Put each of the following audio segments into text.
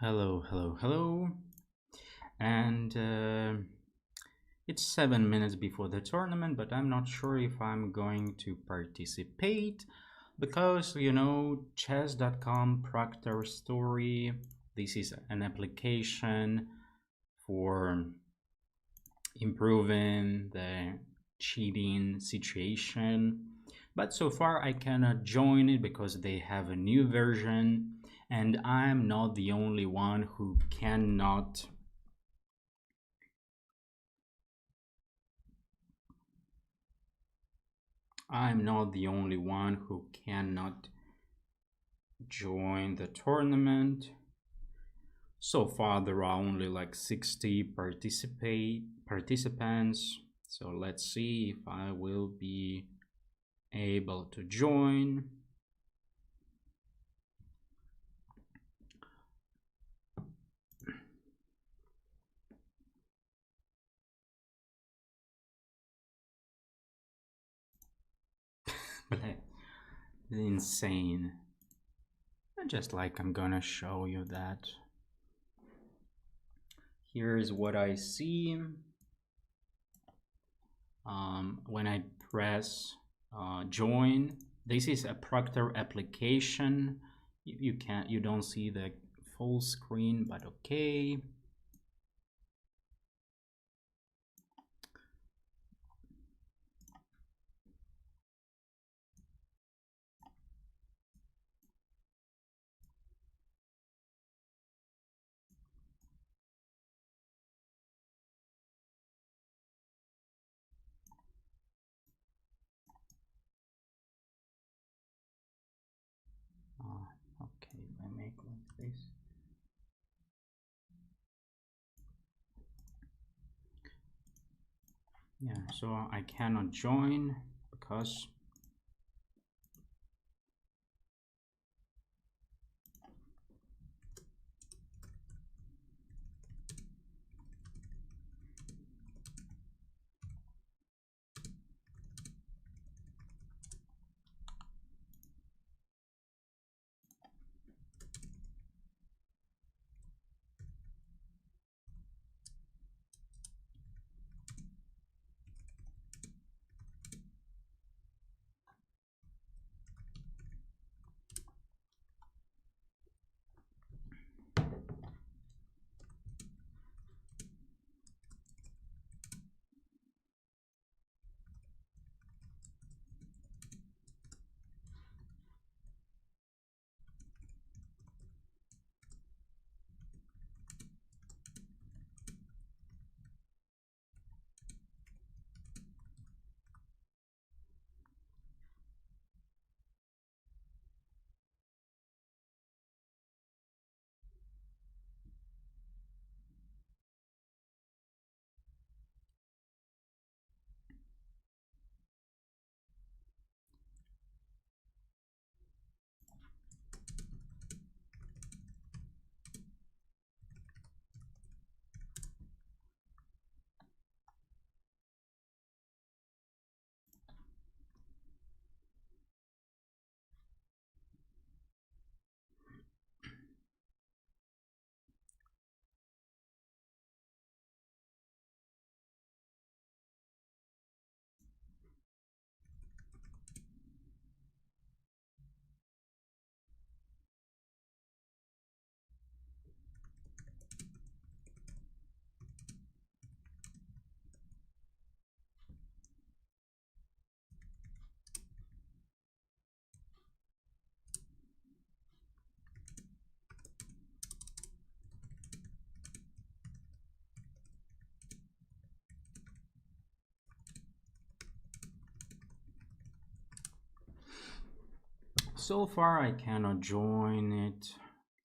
Hello, hello, hello. And it's 7 minutes before the tournament, but I'm not sure if I'm going to participate because, chess.com Proctor Story. This is an application for improving the cheating situation. But so far, I cannot join it because they have a new version, and I'm not the only one who cannot. I'm not the only one who cannot join the tournament. So far, there are only like 60 participants. So let's see if I will be able to join. Insane. Just like I'm gonna show you that. Here's what I see. When I press join, this is a Proctor application. You don't see the full screen, but okay. Okay, if I make like this. Yeah, so I cannot join because so far I cannot join it.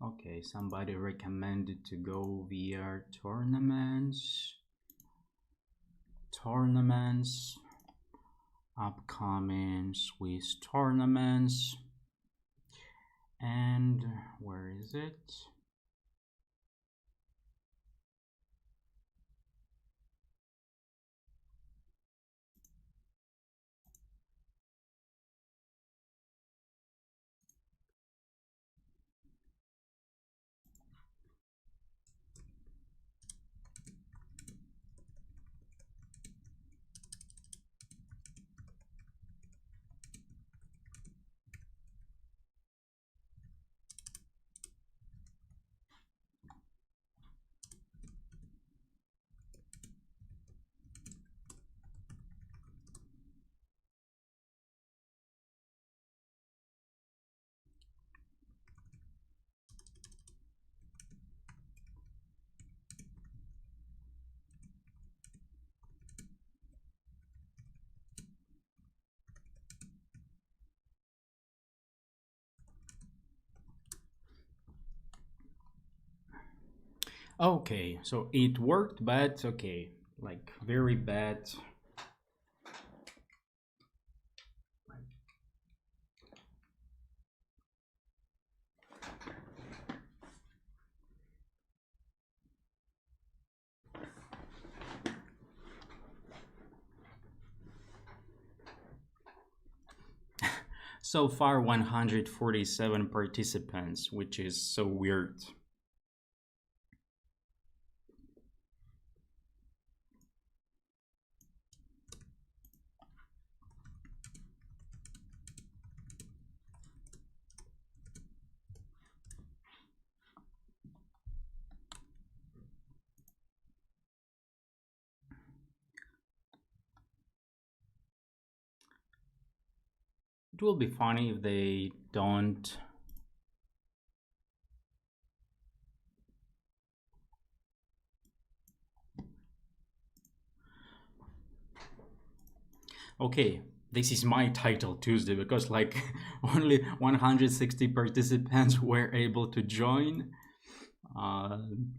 Okay, somebody recommended to go via tournaments, upcoming Swiss tournaments, and where is it? Okay, so it worked, but okay, like very bad. So far 147 participants, which is so weird. It will be funny if they don't. Okay, this is my title Tuesday because like only 160 participants were able to join.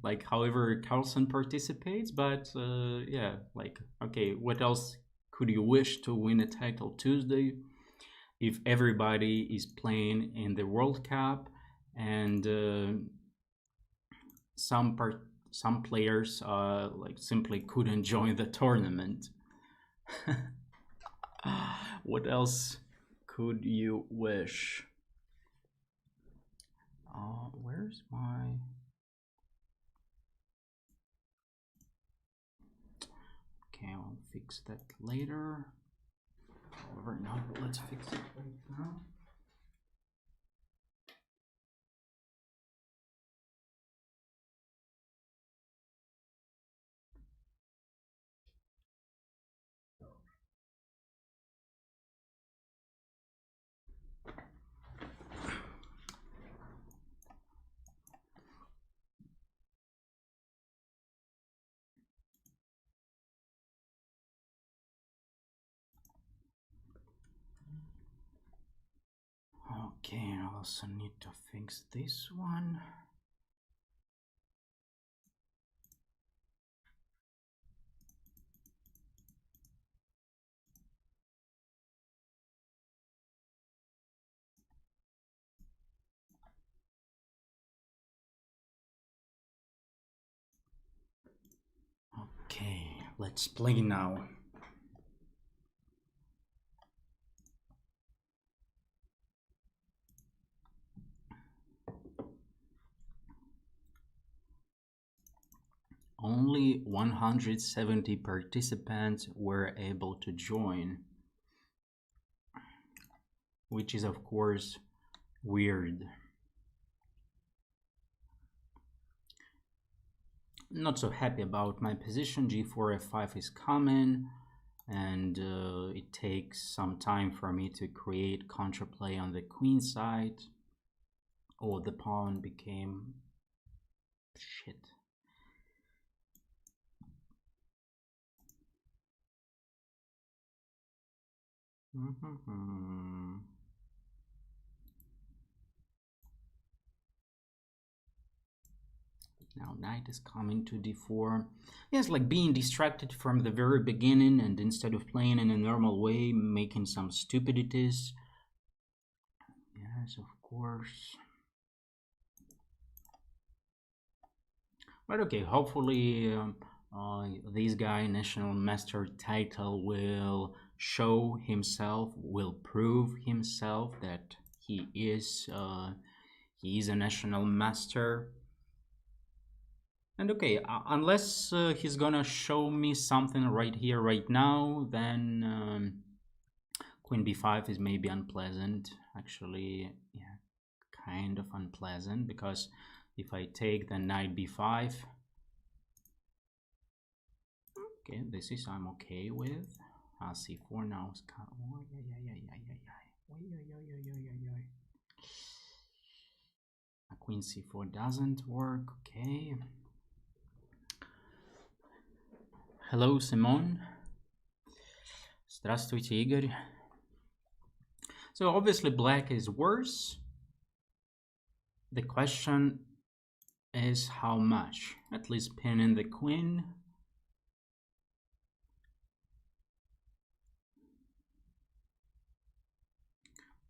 Like however Carlson participates, but yeah, like okay, what else could you wish to win a title Tuesday if everybody is playing in the World Cup and some players like simply couldn't join the tournament. What else could you wish? Where's my... Okay, I'll fix that later. However, now let's fix it right now. Okay, I also need to fix this one. Okay, let's play now. Only 170 participants were able to join, which is of course weird. Not so happy about my position. G4 F5 is coming, and it takes some time for me to create counterplay on the queen side. Oh, the pawn became shit. Now knight is coming to d4. Yes, like being distracted from the very beginning, and instead of playing in a normal way, making some stupidities. Yes, of course. But okay, hopefully this guy, National Master title, will show himself, will prove himself that he is a National Master. And okay, unless he's gonna show me something right here, right now, then Queen b5 is maybe unpleasant. Actually, yeah, kind of unpleasant, because if I take the knight b5, okay, this is I'm okay with. C4 now is kind of, oh, Queen c4 doesn't work. Okay. Hello, Simone. Здравствуйте, Игорь. So obviously black is worse. The question is how much? At least pinning the queen.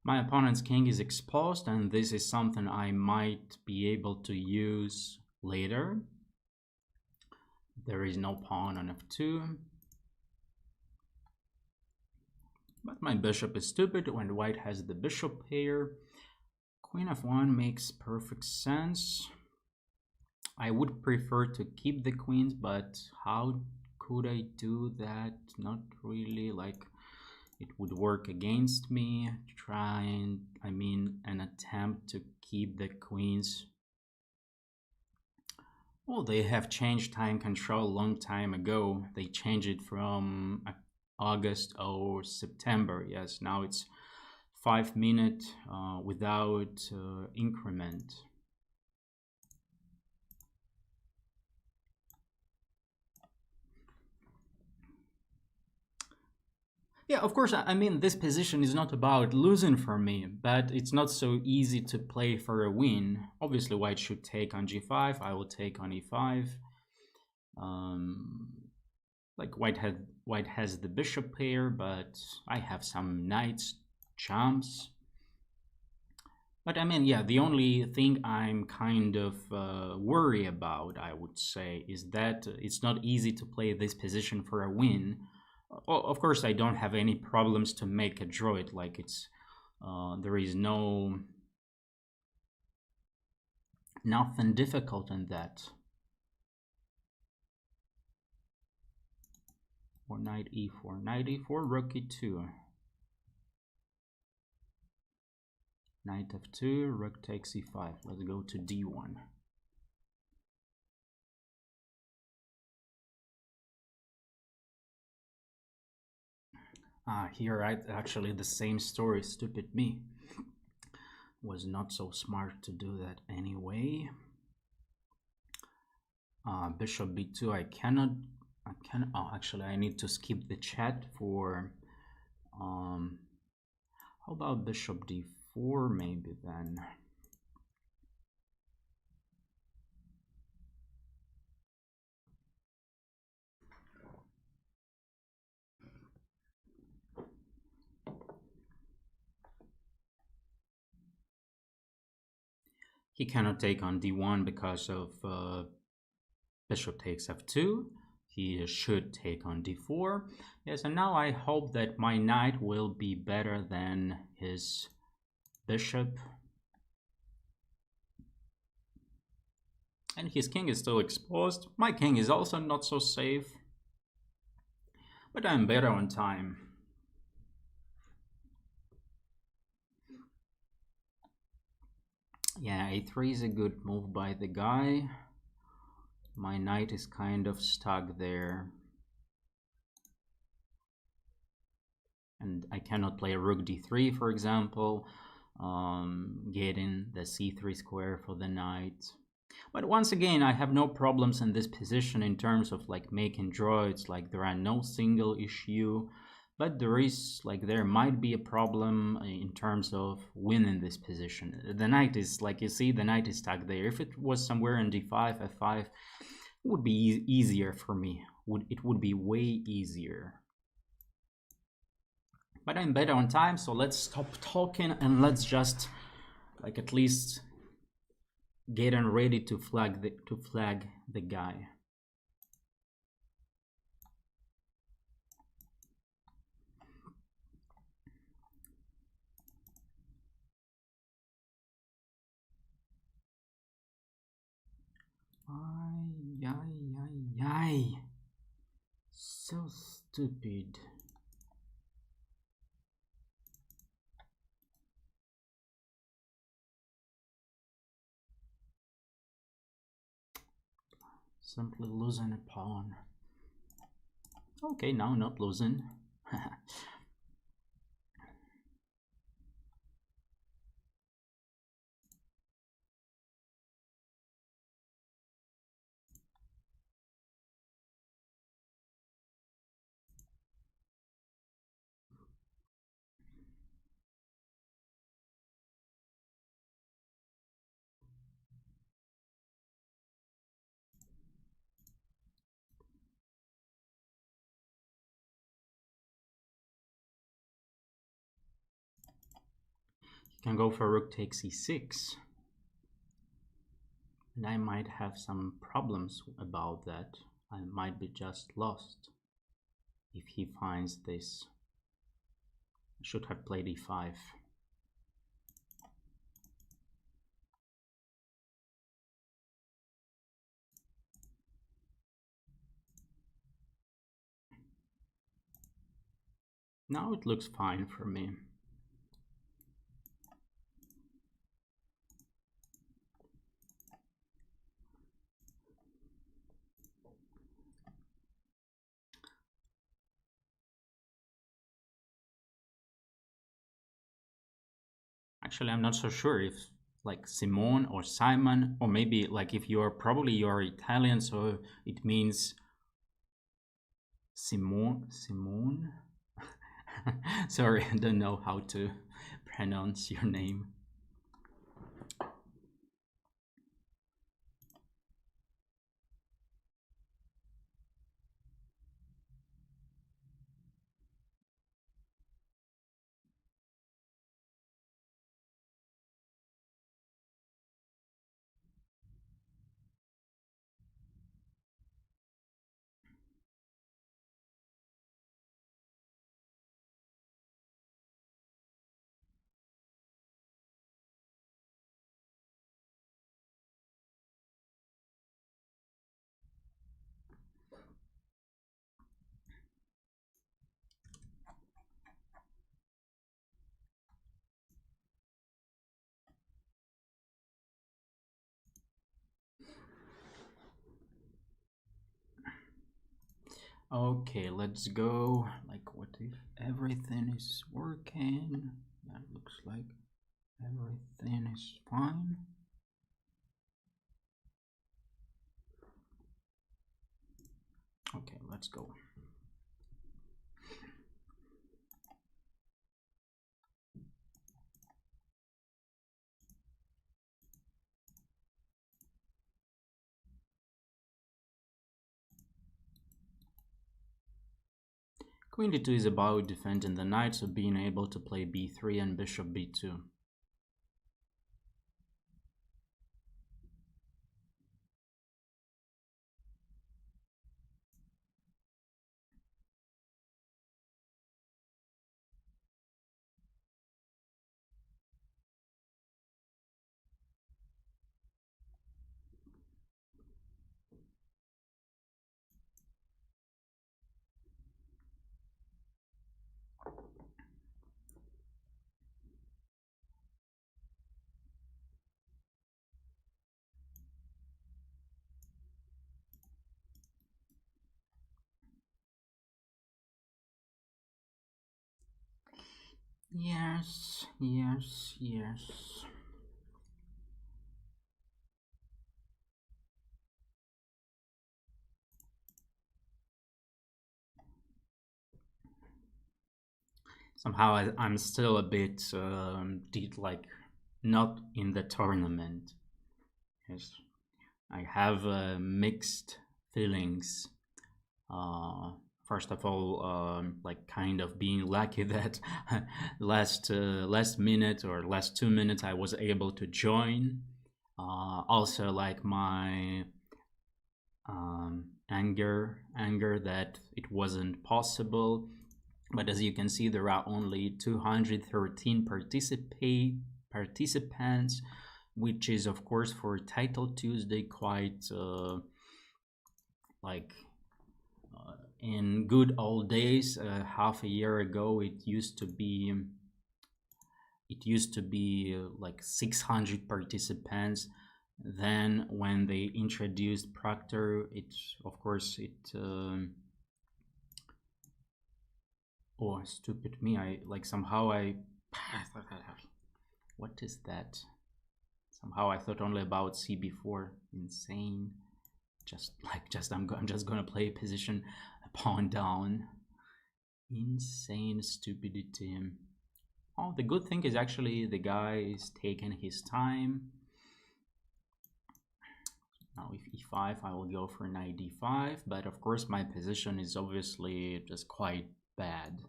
My opponent's king is exposed, and this is something I might be able to use later. There is no pawn on f2. But my bishop is stupid when white has the bishop pair. Queen f1 makes perfect sense. I would prefer to keep the queens, but how could I do that? Not really, like it would work against me. An attempt to keep the queens. Well, they have changed time control a long time ago. They changed it from August or September. Yes, now it's 5 minutes without increment. Yeah, of course, I mean, this position is not about losing for me, but it's not so easy to play for a win. Obviously, white should take on g5, I will take on e5. Like white has the bishop pair, but I have some knights jumps. But I mean, yeah, the only thing I'm kind of worried about, I would say, is that it's not easy to play this position for a win. Of course, I don't have any problems to make a draw it. Like it's there is nothing difficult in that. Or knight e4, rook e2. Knight f2, rook takes e5. Let's go to d1. Here actually the same story, stupid me. Was not so smart to do that anyway. Bishop b2, I cannot, oh, actually I need to skip the chat for, how about bishop d4 maybe then? He cannot take on d1 because of bishop takes f2. He should take on d4. Yes, and now I hope that my knight will be better than his bishop. And his king is still exposed. My king is also not so safe. But I'm better on time. Yeah, a3 is a good move by the guy. My knight is kind of stuck there. And I cannot play rook d3, for example, getting the c3 square for the knight. But once again, I have no problems in this position in terms of like making draw. It's like there are no single issue. But there might be a problem in terms of winning this position. The knight is, like you see, the knight is stuck there. If it was somewhere in d5, f5, it would be easier for me. It would be way easier. But I'm better on time, so let's stop talking and let's just, like, at least getting ready to flag the guy. Ay. So stupid. Simply losing a pawn. Okay, now not losing. Can go for rook takes e6. And I might have some problems about that. I might be just lost if he finds this. I should have played e5. Now it looks fine for me. Actually, I'm not so sure if like Simone or Simon, or maybe like if you're Italian, so it means Simone. Sorry, I don't know how to pronounce your name. Okay, let's go. Like, what if everything is working? That looks like everything is fine. Okay, let's go. Queen d2 is about defending the knight, so being able to play b3 and bishop b2. Yes, yes, yes. Somehow I'm still a bit like not in the tournament. Yes, I have mixed feelings. First of all, like kind of being lucky that last minute or last 2 minutes I was able to join. Also, like my anger that it wasn't possible. But as you can see, there are only 213 participants, which is of course for Title Tuesday quite like in good old days, half a year ago, it used to be like 600 participants. Then when they introduced Proctor, of course oh, stupid me, I like somehow what is that? Somehow I thought only about CB4. Insane. I'm just gonna play position pawn down. Insane stupidity. Oh, the good thing is actually the guy is taking his time. Now if e5, I will go for knight d5, but of course my position is obviously just quite bad.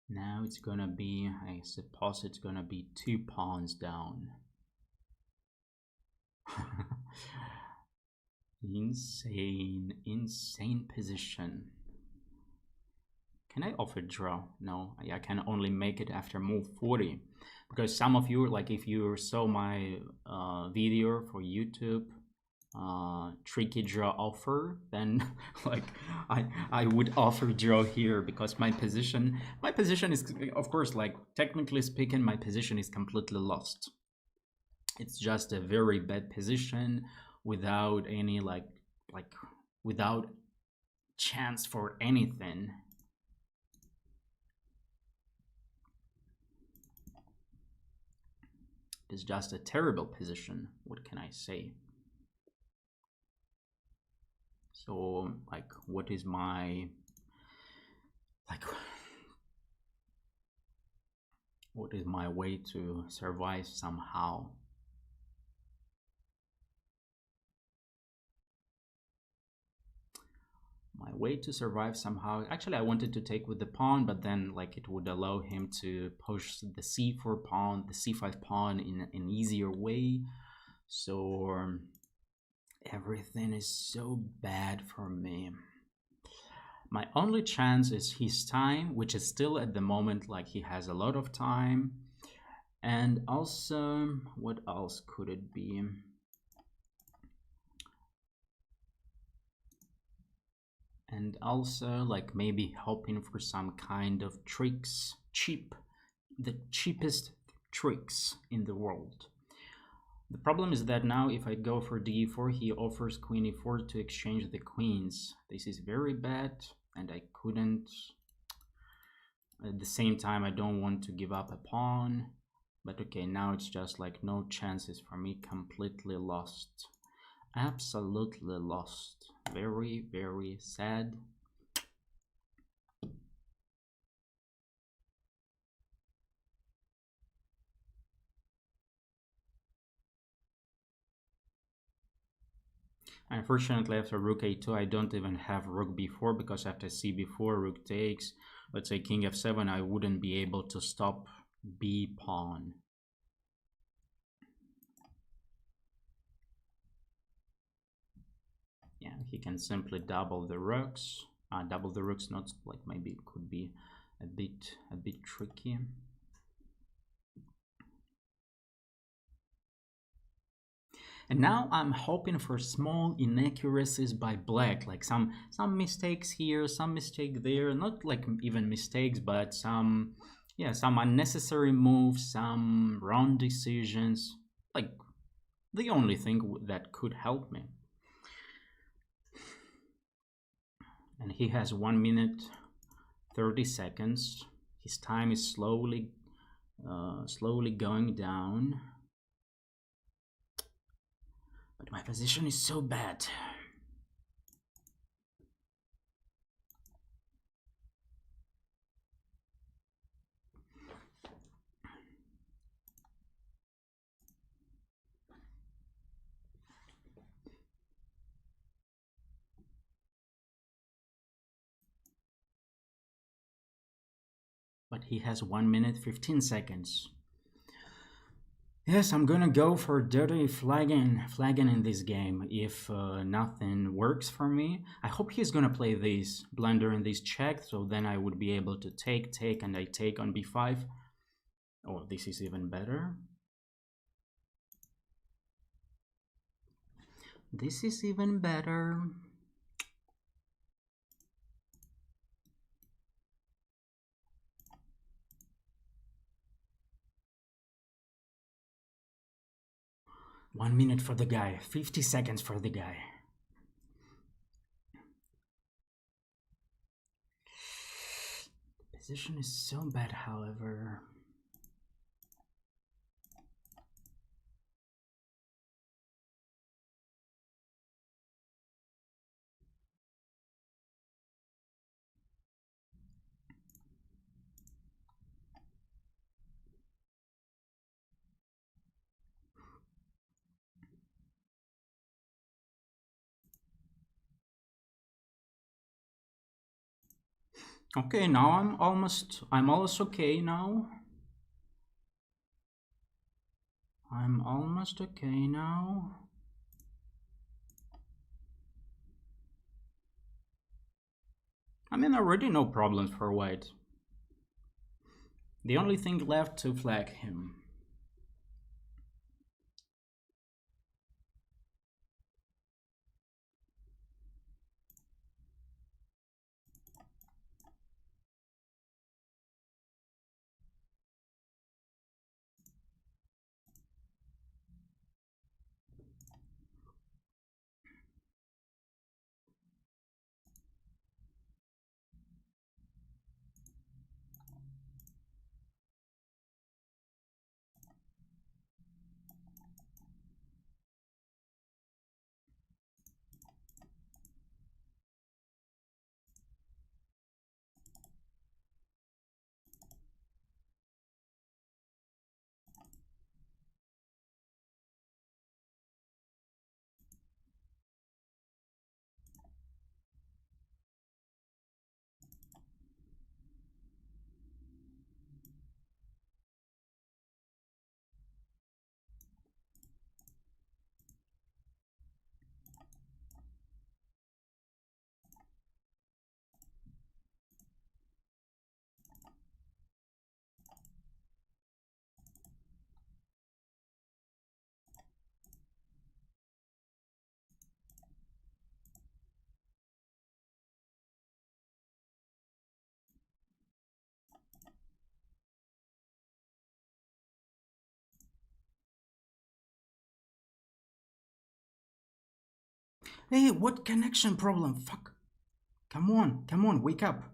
Now it's gonna be, I suppose it's gonna be 2 pawns down. Insane position. Can I offer draw? No, I can only make it after move 40. Because some of you, like if you saw my video for YouTube, tricky draw offer, then like I would offer draw here, because my position is, of course, like technically speaking, my position is completely lost. It's just a very bad position without any like without chance for anything. It's just a terrible position. What can I say? So like, what is my what is my way to survive somehow? My way to survive somehow, actually I wanted to take with the pawn, but then like it would allow him to push the c4 pawn, the c5 pawn in an easier way. So everything is so bad for me. My only chance is his time, which is still at the moment like he has a lot of time. And also, what else could it be? And also like maybe hoping for some kind of tricks, the cheapest tricks in the world. The problem is that now if I go for d4, he offers queen e4 to exchange the queens. This is very bad, and I couldn't. At the same time, I don't want to give up a pawn. But okay, now it's just like no chances for me, completely lost. Absolutely lost. Very, very sad. Unfortunately, after rook a2, I don't even have rook b4, because after c4, rook takes, let's say king f7, I wouldn't be able to stop b pawn. Yeah, he can simply double the rooks. Double the rooks, not like, maybe it could be a bit tricky. And now I'm hoping for small inaccuracies by black, like some mistakes here, some mistake there, not like even mistakes, but some unnecessary moves, some wrong decisions, like the only thing that could help me. And he has 1 minute 30 seconds. His time is slowly going down. But my position is so bad. But he has 1 minute 15 seconds. Yes, I'm gonna go for dirty flagging in this game if nothing works for me. I hope he's gonna play this blunder and this check, so then I would be able to take, and I take on b5. Oh, this is even better. This is even better. One minute for the guy, 50 seconds for the guy. The position is so bad, however. Okay, now I'm almost okay now. I'm almost okay now. I mean, already no problems for white. The only thing left to flag him. Hey, what connection problem? Fuck. Come on, wake up.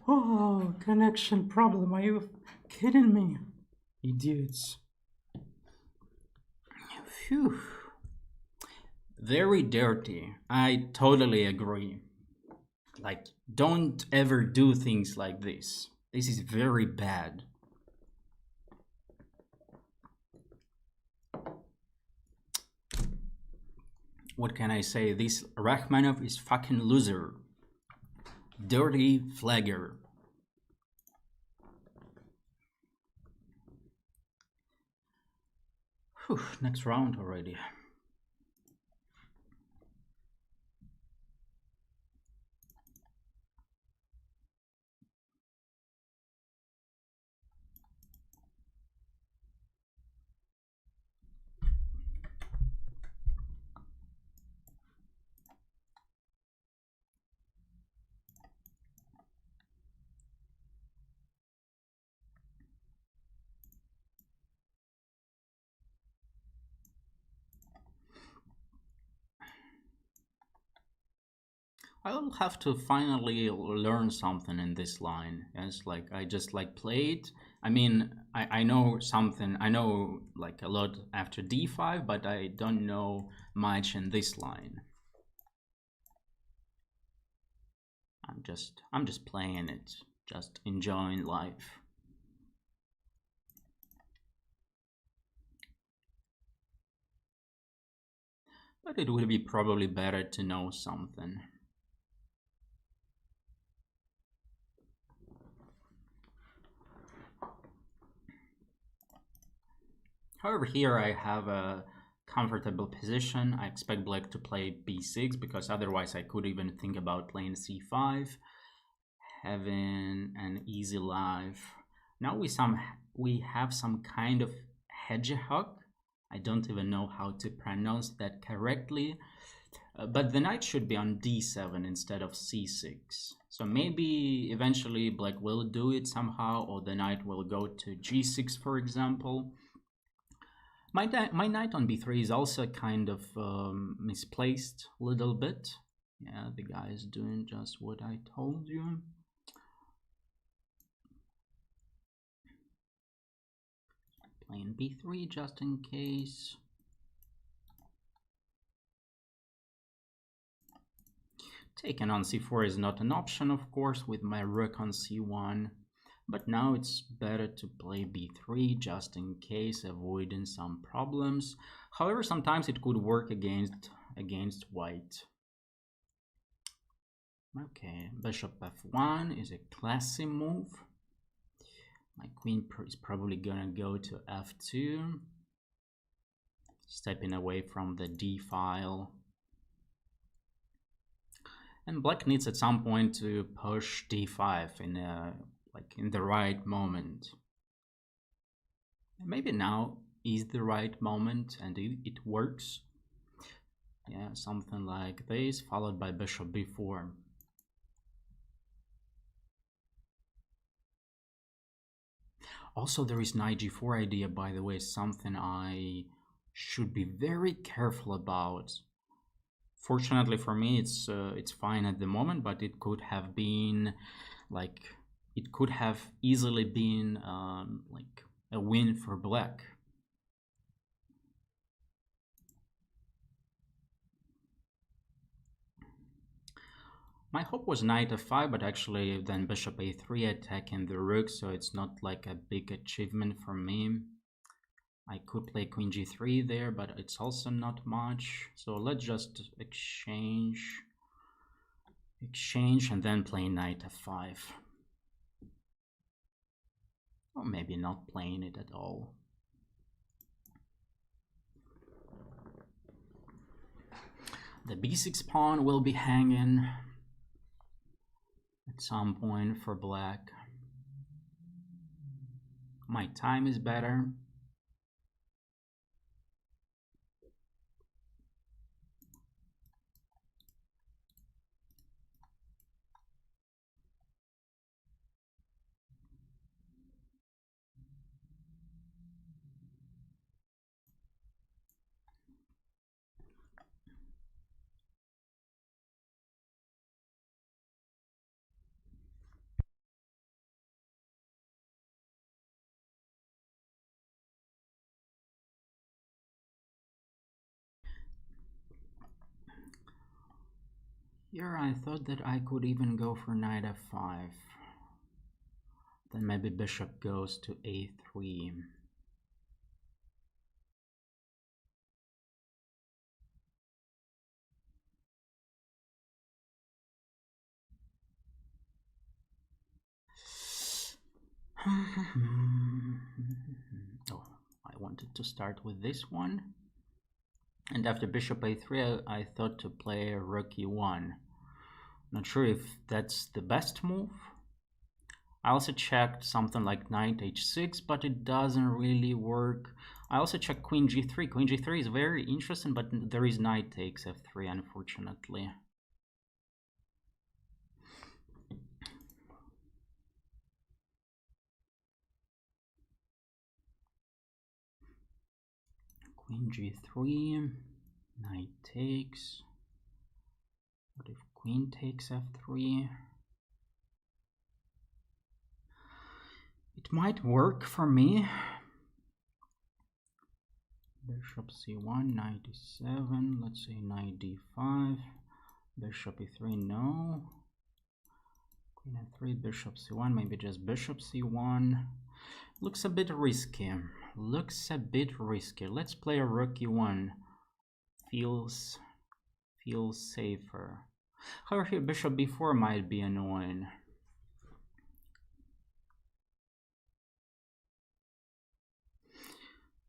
Oh, connection problem. Are you kidding me? Idiots. Phew. Very dirty. I totally agree. Like, don't ever do things like this. This is very bad. What can I say? This Rakhmanov is fucking loser. Dirty flagger. Whew, next round already. I'll have to finally learn something in this line. As like I just like played. I mean, I know something. I know like a lot after d5, but I don't know much in this line. I'm just playing it, just enjoying life. But it would be probably better to know something. However, here I have a comfortable position. I expect black to play b6 because otherwise I could even think about playing c5, having an easy life. Now we have some kind of hedgehog. I don't even know how to pronounce that correctly. But the knight should be on d7 instead of c6. So maybe eventually black will do it somehow, or the knight will go to g6, for example. My knight on b3 is also kind of misplaced a little bit. Yeah, the guy is doing just what I told you. Playing b3 just in case. Taking on c4 is not an option, of course, with my rook on c1. But now it's better to play b3 just in case, avoiding some problems. However, sometimes it could work against white. Okay, bishop f1 is a classy move. My queen is probably gonna go to f2, stepping away from the d file. And black needs at some point to push d5 in the right moment. Maybe now is the right moment and it works. Yeah, something like this, followed by bishop b4. Also, there is knight g4 idea, by the way, something I should be very careful about. Fortunately for me, it's fine at the moment, but it could have been it could have easily been like a win for black. My hope was knight f5, but actually then bishop a3 attacking the rook, so it's not like a big achievement for me. I could play queen g3 there, but it's also not much. So let's just exchange and then play knight f5. Or maybe not playing it at all. The b6 pawn will be hanging at some point for black. My time is better. Here I thought that I could even go for knight f5. Then maybe bishop goes to a3. Oh, I wanted to start with this one. And after bishop a3, I thought to play rook e1. Not sure if that's the best move. I also checked something like knight h6, but it doesn't really work. I also checked queen g3. Queen g3 is very interesting, but there is knight takes f3, unfortunately. Queen g3, knight takes. What if queen takes f3? It might work for me. Bishop c1, knight e7, let's say knight d5, bishop e3, no. Queen f3, bishop c1, maybe just bishop c1. Looks a bit risky. Let's play a rook e1. Feels safer. However, here bishop b4 might be annoying.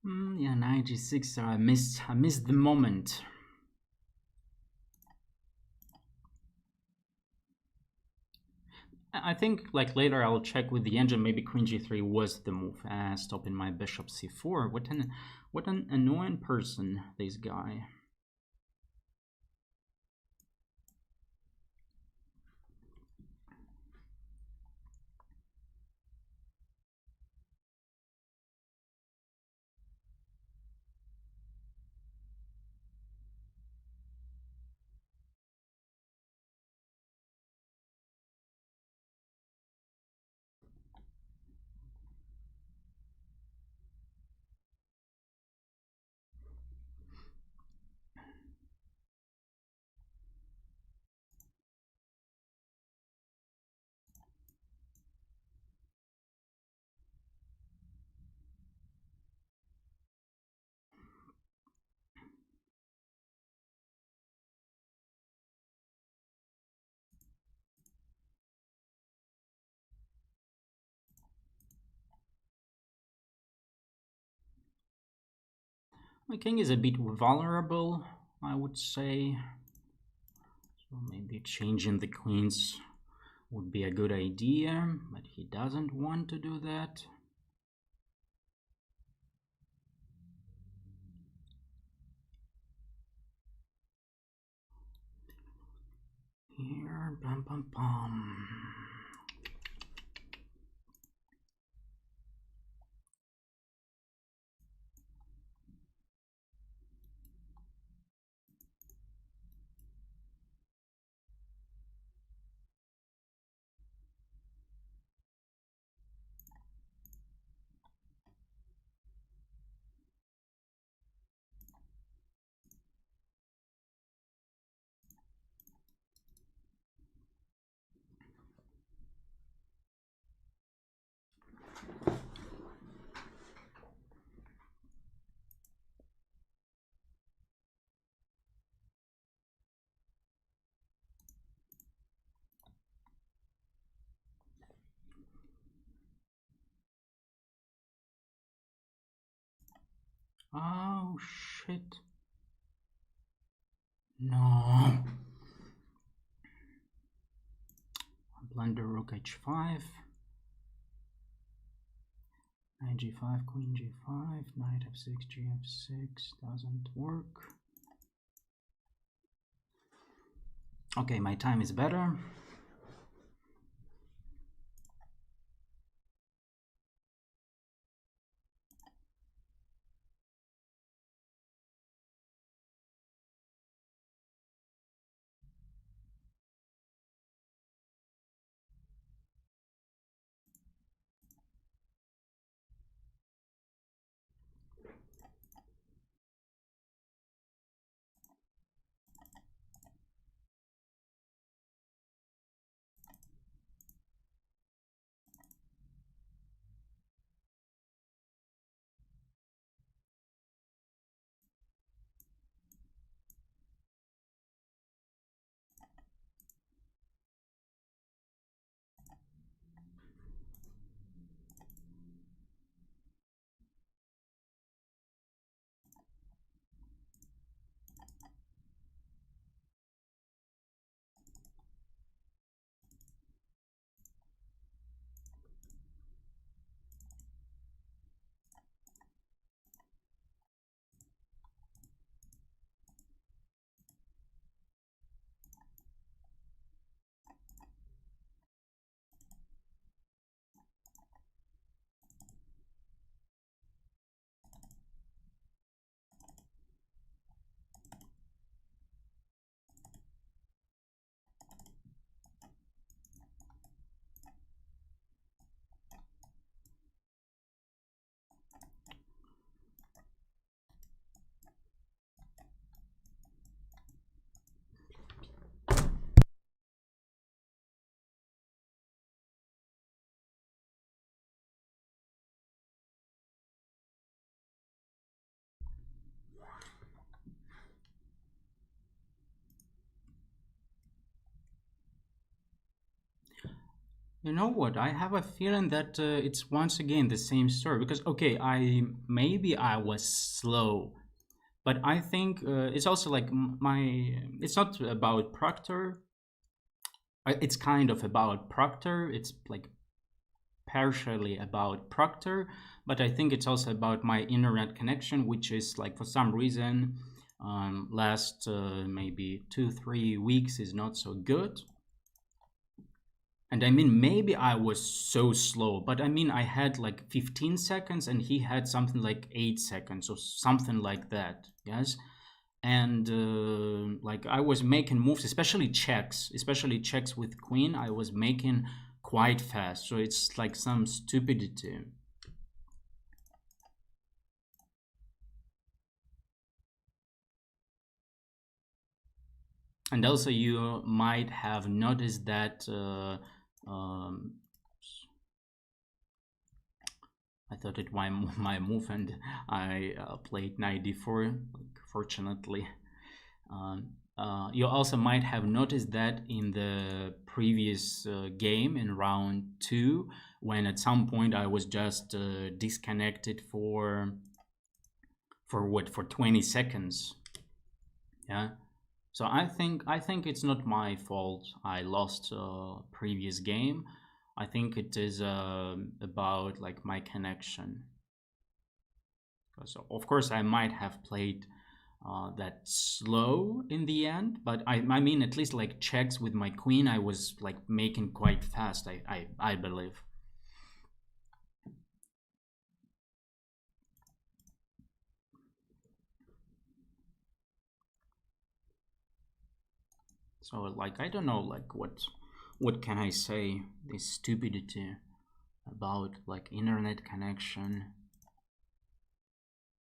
Yeah, knight g6. So I missed the moment. I think like later I'll check with the engine. Maybe queen g3 was the move, stopping my bishop c4. What an annoying person, this guy. My king is a bit vulnerable, I would say. So maybe changing the queens would be a good idea, but he doesn't want to do that. Here, bum bum bum. Oh shit. No. Blunder rook h5. Knight g5, queen g5, knight f6, gf6, doesn't work. Okay, my time is better. You know what? I have a feeling that it's once again the same story because okay, maybe I was slow, but I think it's also like my. It's not about Proctor. It's kind of about Proctor. It's like partially about Proctor, but I think it's also about my internet connection, which is like for some reason, last maybe 2-3 weeks is not so good. And I mean, maybe I was so slow, but I mean, I had like 15 seconds and he had something like 8 seconds or something like that. Yes. And like I was making moves, especially checks with queen, I was making quite fast. So it's like some stupidity. And also, you might have noticed that I thought it my move, and I played knight d4. Like, fortunately, you also might have noticed that in the previous game in round 2, when at some point I was just disconnected for for what, for 20 seconds. Yeah. So I think it's not my fault I lost previous game. I think it is about like my connection. So of course I might have played that slow in the end, but I mean at least like checks with my queen I was like making quite fast. I believe. So like I don't know like what can I say, this stupidity about like internet connection,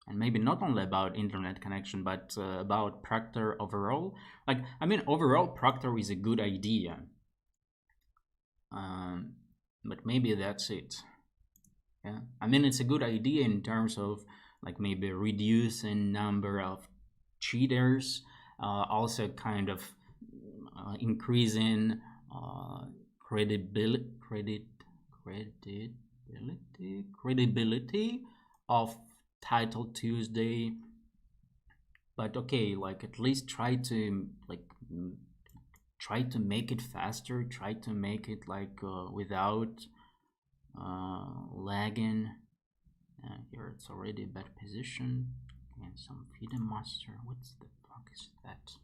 and maybe not only about internet connection but about Proctor overall. Like I mean overall Proctor is a good idea, but maybe that's it. Yeah, I mean it's a good idea in terms of like maybe reducing number of cheaters, also kind of increasing credibility credibility of Title Tuesday. But okay, like at least try to like try to make it faster, try to make it like without lagging. Here it's already a bad position and some feeder master. What the fuck is that?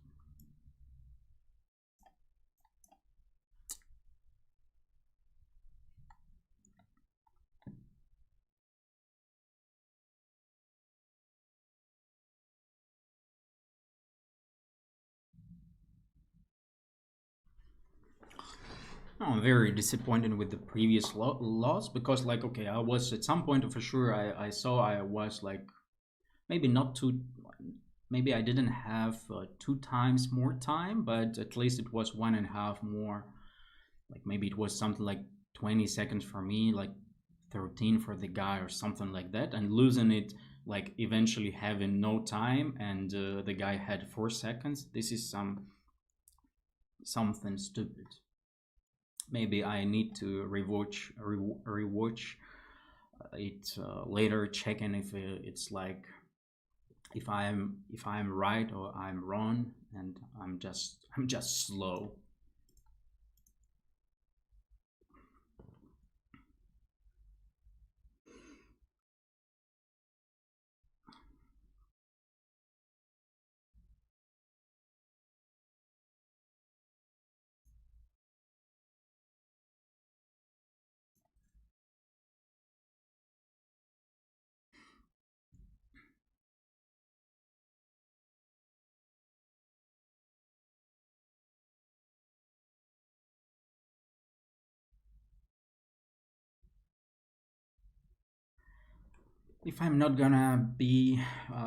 No, I'm very disappointed with the previous loss because, like, okay, I was at some point for sure. I saw I was like maybe not too, maybe I didn't have 2 times more time, but at least it was 1.5 more. Like maybe it was something like 20 seconds for me, like 13 for the guy or something like that, and losing it like eventually having no time and the guy had 4 seconds. This is something stupid. Maybe I need to rewatch it later, checking if it's like if I'm right or I'm wrong, and I'm just slow. If I'm not gonna be,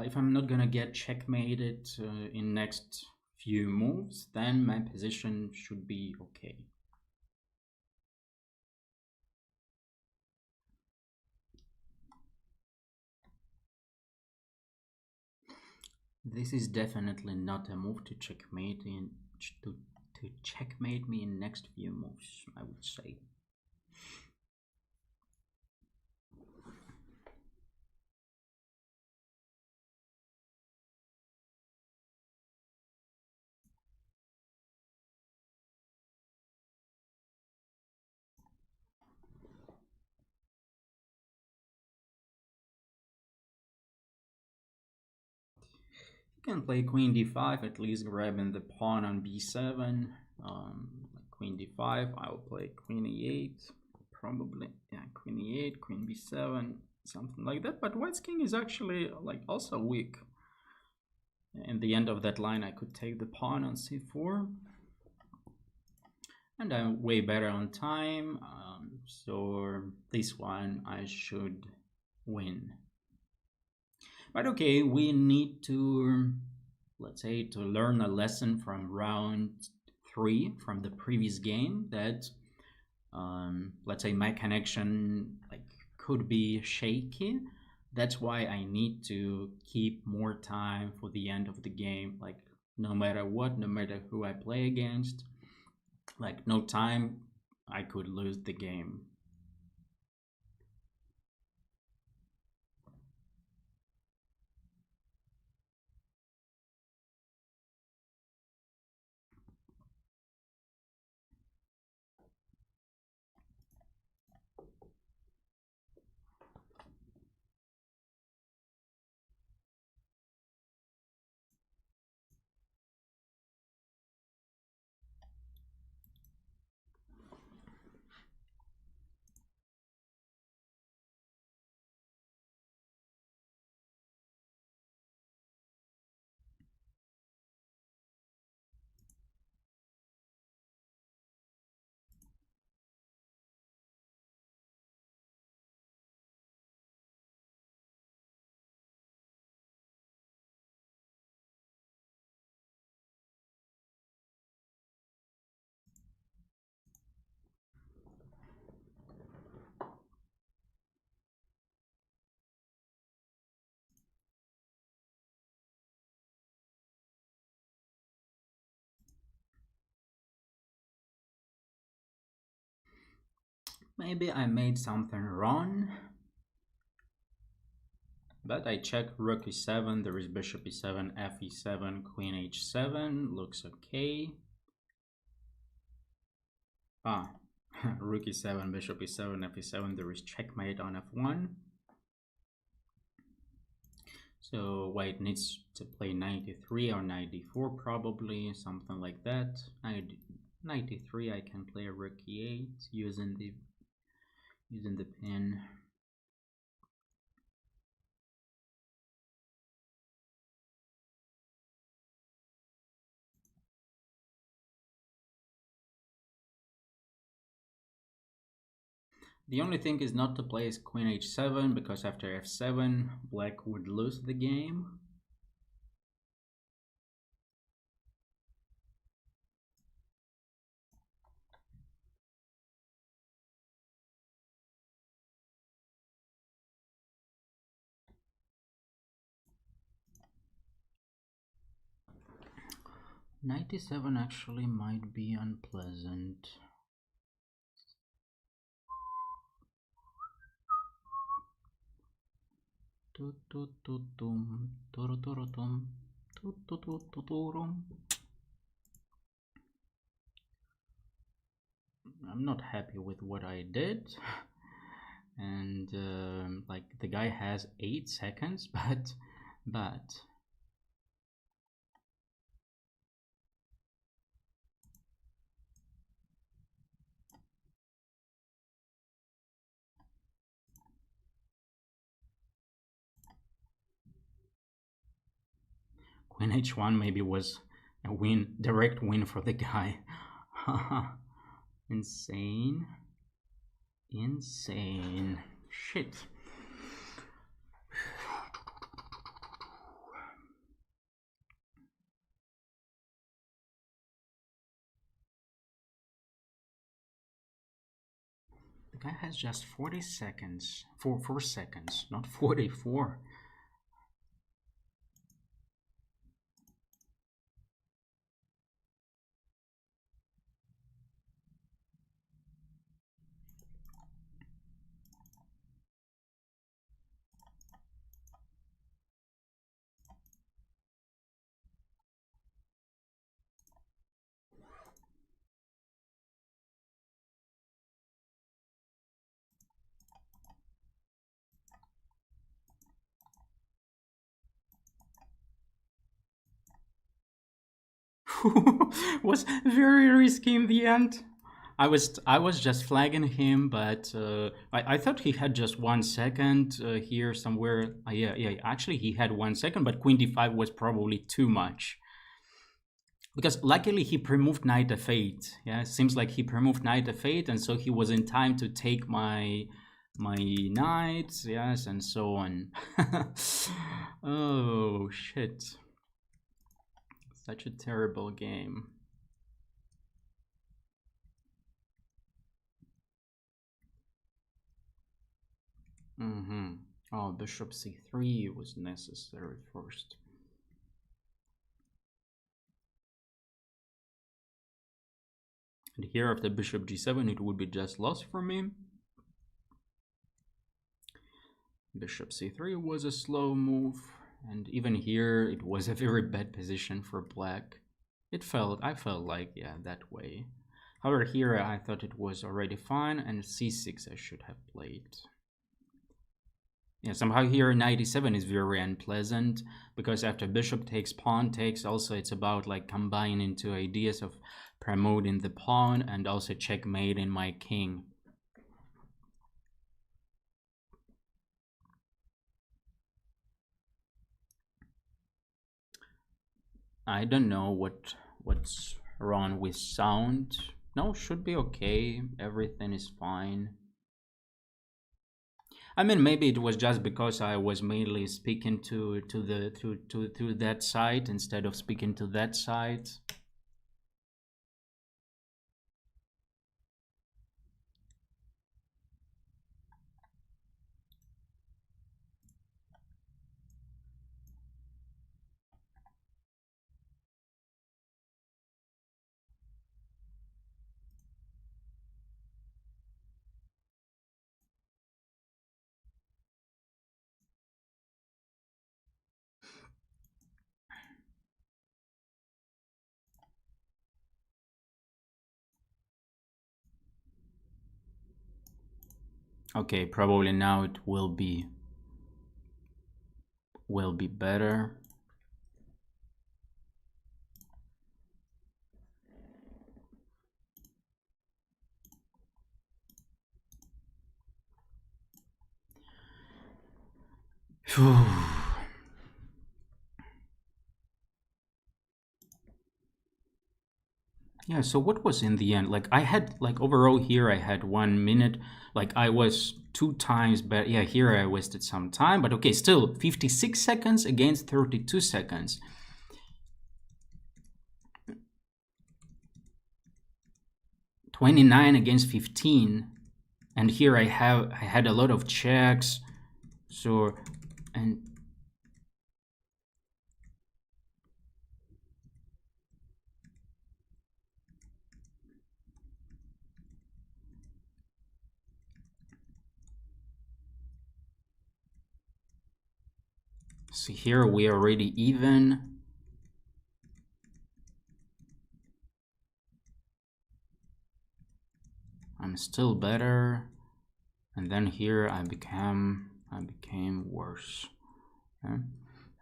if I'm not gonna get checkmated in next few moves, then my position should be okay. This is definitely not a move to checkmate to checkmate me in next few moves, I would say. You can play queen d5, at least grabbing the pawn on b7. Queen d5, I'll play queen e8, probably. Yeah, queen e8, queen b7, something like that. But white's king is actually like also weak. In the end of that line, I could take the pawn on c4. And I'm way better on time, so this one I should win. But okay, we need to, let's say, to learn a lesson from round 3 from the previous game that, let's say, my connection like could be shaky. That's why I need to keep more time for the end of the game. Like no matter what, no matter who I play against, like no time, I could lose the game. Maybe I made something wrong. But I check rook e7, there is bishop e7, f e7, queen h7, looks okay. Ah, rook e7, bishop e7, f e7, there is checkmate on f1. So white needs to play 93 or 94 probably, something like that. 93 I can play rook e8 using the pin. The only thing is not to play is queen h7 because after f7 black would lose the game. '97 actually might be unpleasant. I'm not happy with what I did. And like the guy has 8 seconds, but queen h1 maybe was a win, direct win for the guy. Insane. Shit. The guy has just 40 seconds. 4 seconds, not 44. Was very risky in the end. I was just flagging him, but I thought he had just 1 second here somewhere. Yeah. Actually, he had 1 second, but queen d5 was probably too much. Because luckily he pre-moved knight f8. Yeah, it seems like he pre-moved knight f8, and so he was in time to take my knight. Yes, and so on. Oh shit! Such a terrible game. Oh, bishop c3 was necessary first. And here after bishop g7 it would be just lost for me. Bishop c3 was a slow move, and even here it was a very bad position for black. I felt like, yeah, that way. However, here I thought it was already fine, and c6 I should have played. Yeah, somehow here knight e7 is very unpleasant, because after bishop takes, pawn takes, also it's about like combining two ideas of promoting the pawn and also checkmating my king. I don't know what's wrong with sound. No, should be okay. Everything is fine. I mean, maybe it was just because I was mainly speaking to that side instead of speaking to that side. Okay, probably now it will be better. Phew. Yeah, so what was in the end? Like I had like overall here I had 1 minute. Like I was 2 times better. Yeah, here I wasted some time, but okay, still 56 seconds against 32 seconds. 29 against 15. And here I had a lot of checks. So and see here we are already even. I'm still better. And then here I became worse. Yeah.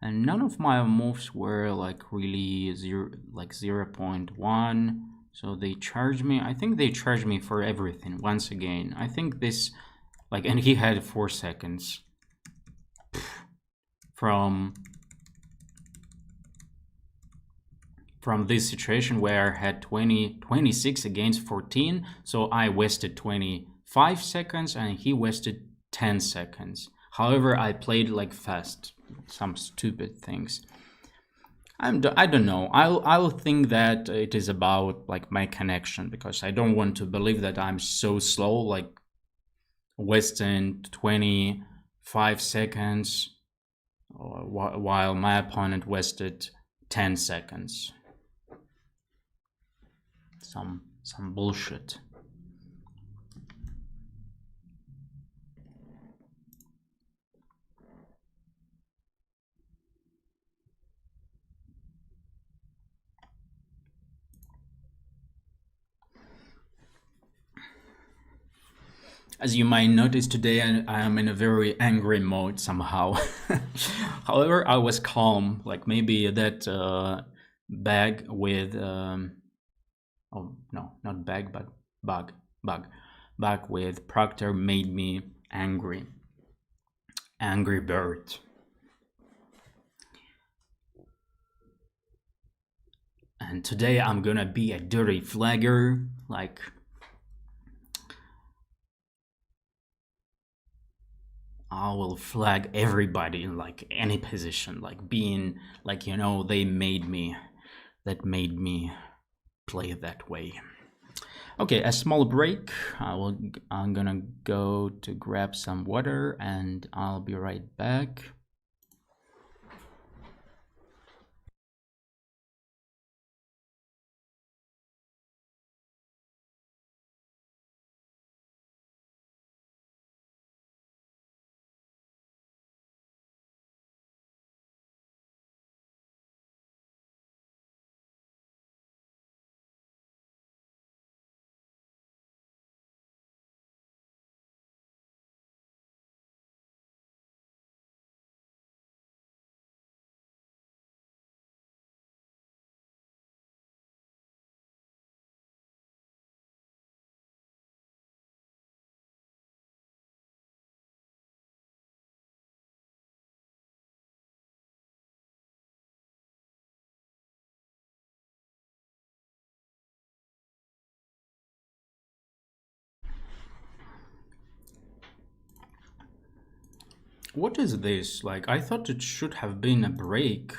And none of my moves were like really 0.1. So they charged me. I think they charged me for everything once again. I think this like, and he had 4 seconds from this situation where I had 26 against 14. So I wasted 25 seconds and he wasted 10 seconds. However, I played like fast, some stupid things. I don't know. I'll think that it is about like my connection, because I don't want to believe that I'm so slow, like wasting 25 seconds while my opponent wasted 10 seconds. Some bullshit. As you might notice today, I am in a very angry mode somehow. However, I was calm. Like maybe that bag with oh no, not bag, but bug with Proctor made me angry. Angry bird. And today I'm gonna be a dirty flagger, like I will flag everybody in like any position, like being like, you know, that made me play that way. Okay, a small break. I'm gonna go to grab some water and I'll be right back. What is this? Like, I thought it should have been a break.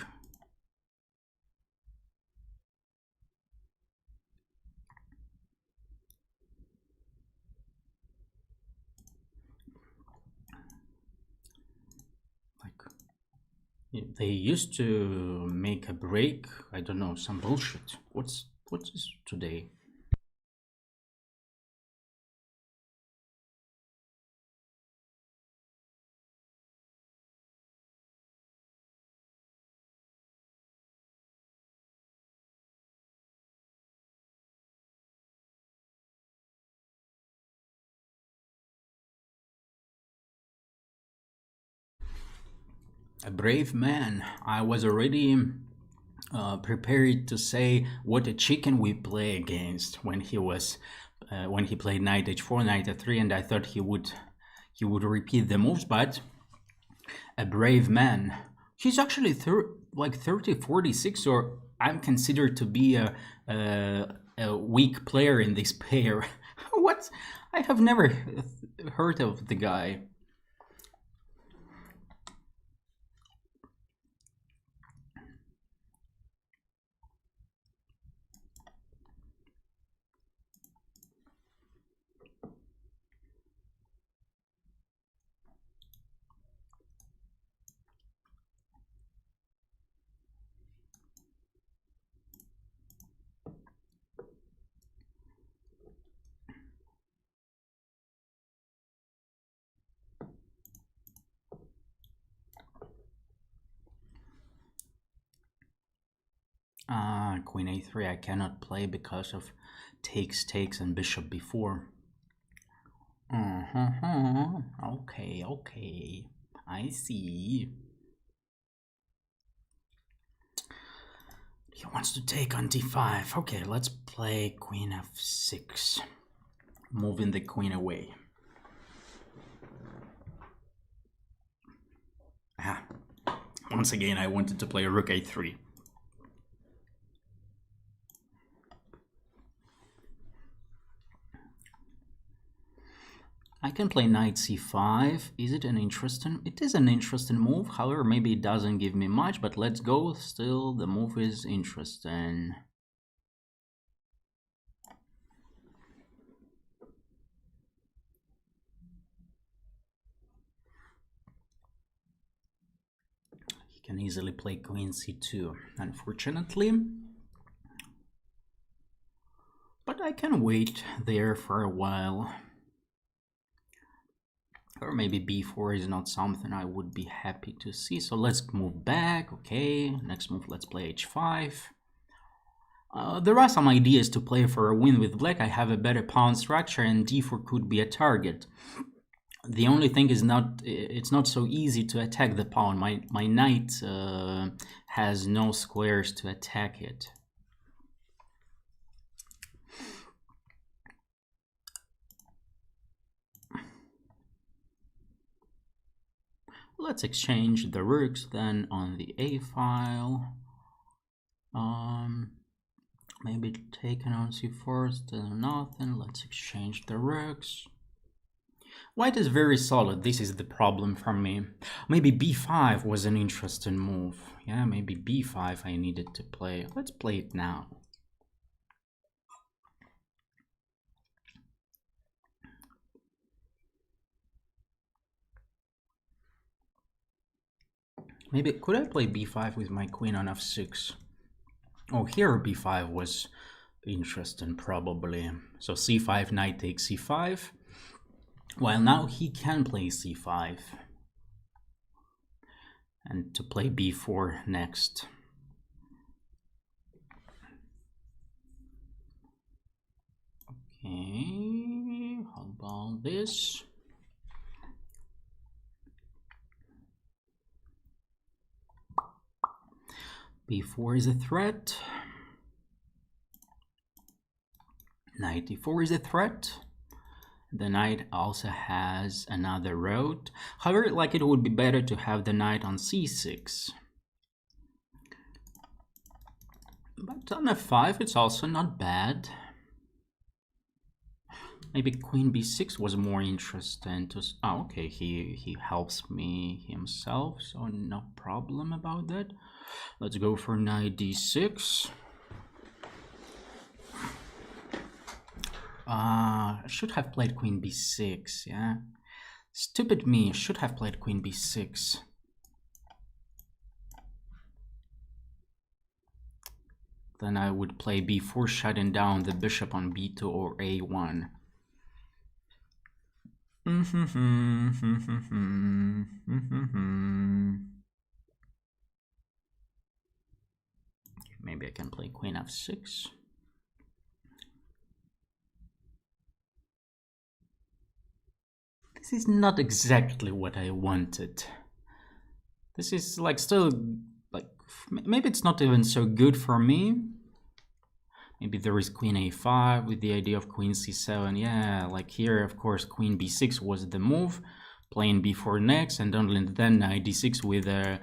Like, they used to make a break. I don't know, some bullshit. What is today? A brave man. I was already prepared to say what a chicken we play against when he played knight h4, knight f3, and I thought he would repeat the moves, but a brave man. He's actually like 30, 46, or I'm considered to be a weak player in this pair. What? I have never heard of the guy. Queen a3 I cannot play because of takes, and bishop b4. Okay, I see. He wants to take on d5. Okay, let's play queen f6, moving the queen away. Once again, I wanted to play rook a3. I can play knight c5. Is it an interesting? It is an interesting move. However, maybe it doesn't give me much, but let's go. Still, the move is interesting. He can easily play queen c2, unfortunately. But I can wait there for a while. Or maybe b4 is not something I would be happy to see. So let's move back. Okay, next move, let's play h5. There are some ideas to play for a win with black. I have a better pawn structure and d4 could be a target. The only thing is it's not so easy to attack the pawn. My knight has no squares to attack it. Let's exchange the rooks then on the a file. Maybe taken on c4, still nothing. Let's exchange the rooks. White is very solid. This is the problem for me. Maybe b5 was an interesting move. Yeah, maybe b5 I needed to play. Let's play it now. Maybe could I play b5 with my queen on f6? Oh, here b5 was interesting probably. So c5, knight takes c5. Well, now he can play c5. And to play b4 next. Okay, how about this? b4 is a threat. Knight d4 is a threat. The knight also has another road. However, like it would be better to have the knight on c6. But on f5 it's also not bad. Maybe queen b6 was more interesting to... Oh, okay, he helps me himself, so no problem about that. Let's go for knight d6. Should have played queen b6, yeah. Stupid me, should have played queen b6. Then I would play b4, shutting down the bishop on b2 or a1. Maybe I can play queen f6. This is not exactly what I wanted. This is like still like maybe it's not even so good for me. Maybe there is queen a5 with the idea of queen c7. Yeah, like here, of course, queen b6 was the move. Playing b4 next, and only then knight d6 with a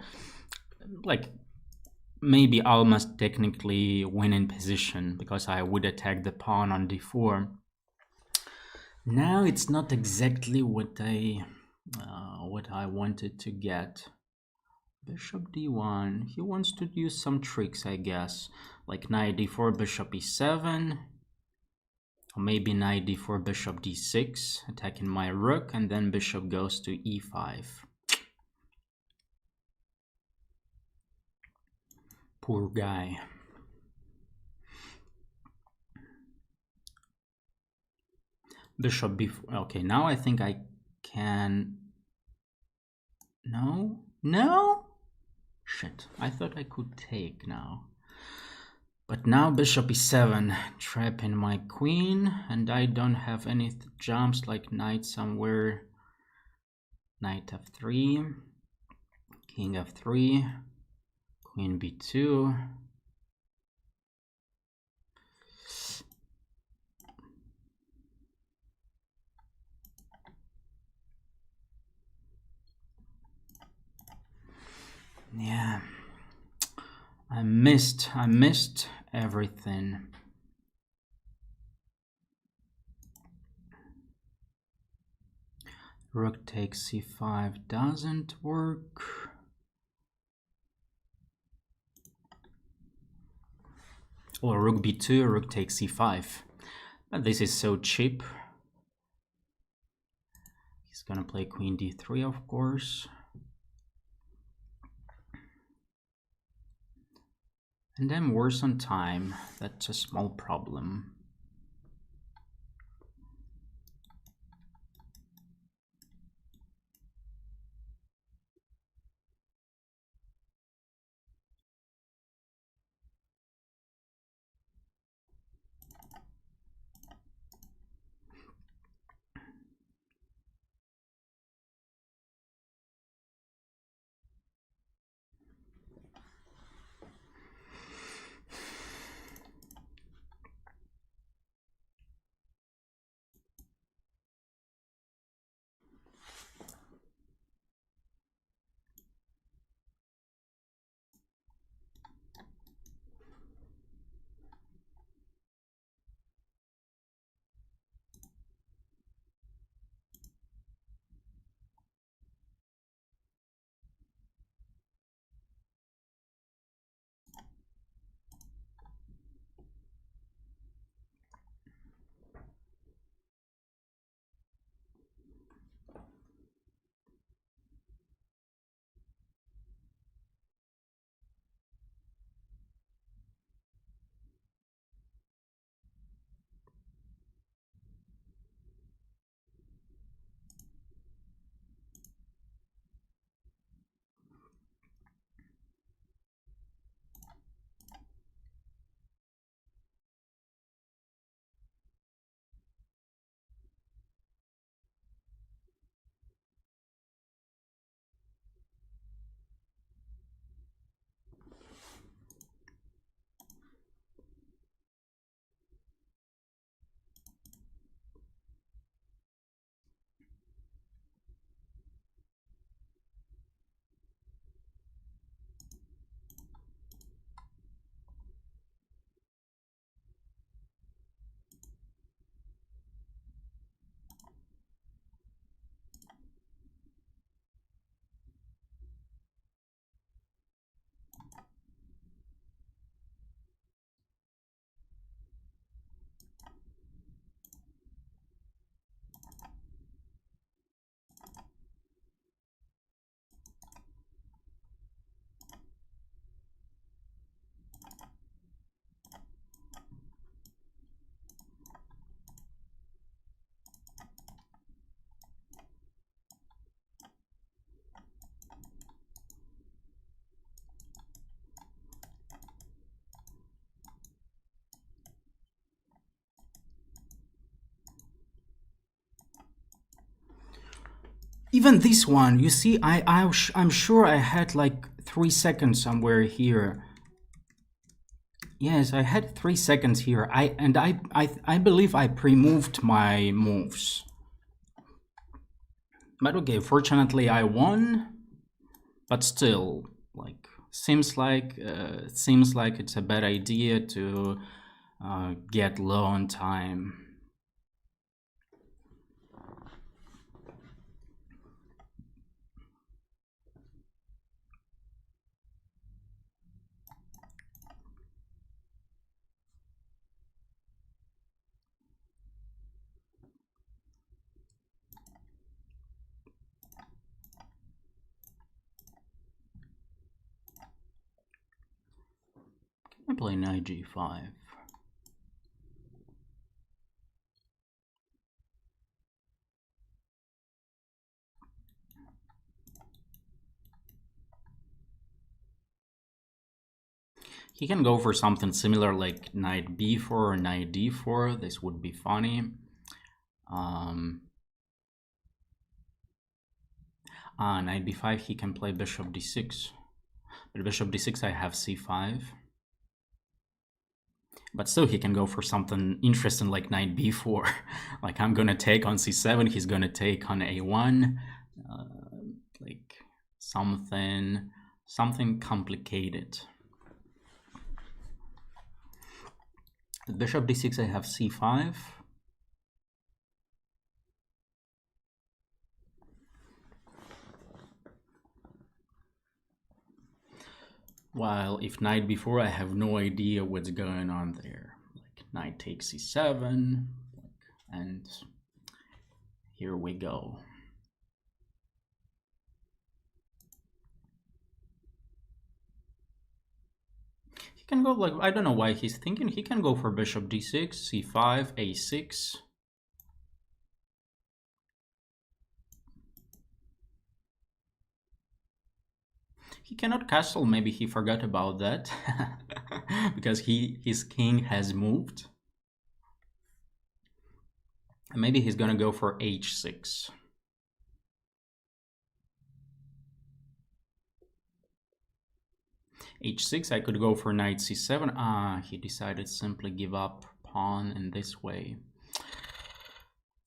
like maybe almost technically winning position, because I would attack the pawn on d4. Now it's not exactly what I wanted to get. Bishop d1. He wants to use some tricks, I guess, like knight d4, bishop e7, or maybe knight d4, bishop d6, attacking my rook, and then bishop goes to e5. Poor guy. Bishop b4. Okay, now I think I can. No? Shit, I thought I could take now. But now bishop e7, trapping my queen, and I don't have any jumps like knight somewhere. Knight f3, king f3, queen b2. Yeah, I missed everything. Rook takes c5 doesn't work. Or rook b2, rook takes c5. But this is so cheap. He's gonna play queen d3, of course. And I'm worse on time. That's a small problem. Even this one, you see, I'm sure I had like 3 seconds somewhere here. Yes, I had 3 seconds here. I believe I pre-moved my moves. But okay, fortunately I won. But still, like, seems like it's a bad idea to get low on time. I play knight g5. He can go for something similar like knight b4 or knight d4. This would be funny. Knight b5, he can play bishop d6. But bishop d6, I have c5. But still, he can go for something interesting like knight b4. Like, I'm gonna take on c7, he's gonna take on a1. Like, something complicated. Bishop d6, I have c5. While if knight b4, I have no idea what's going on there. Like knight takes c7, and here we go. He can go like, I don't know why he's thinking, he can go for bishop d6, c5, a6. He cannot castle, maybe he forgot about that. Because his king has moved. And maybe he's gonna go for h6. h6, I could go for knight c7. He decided simply give up pawn in this way.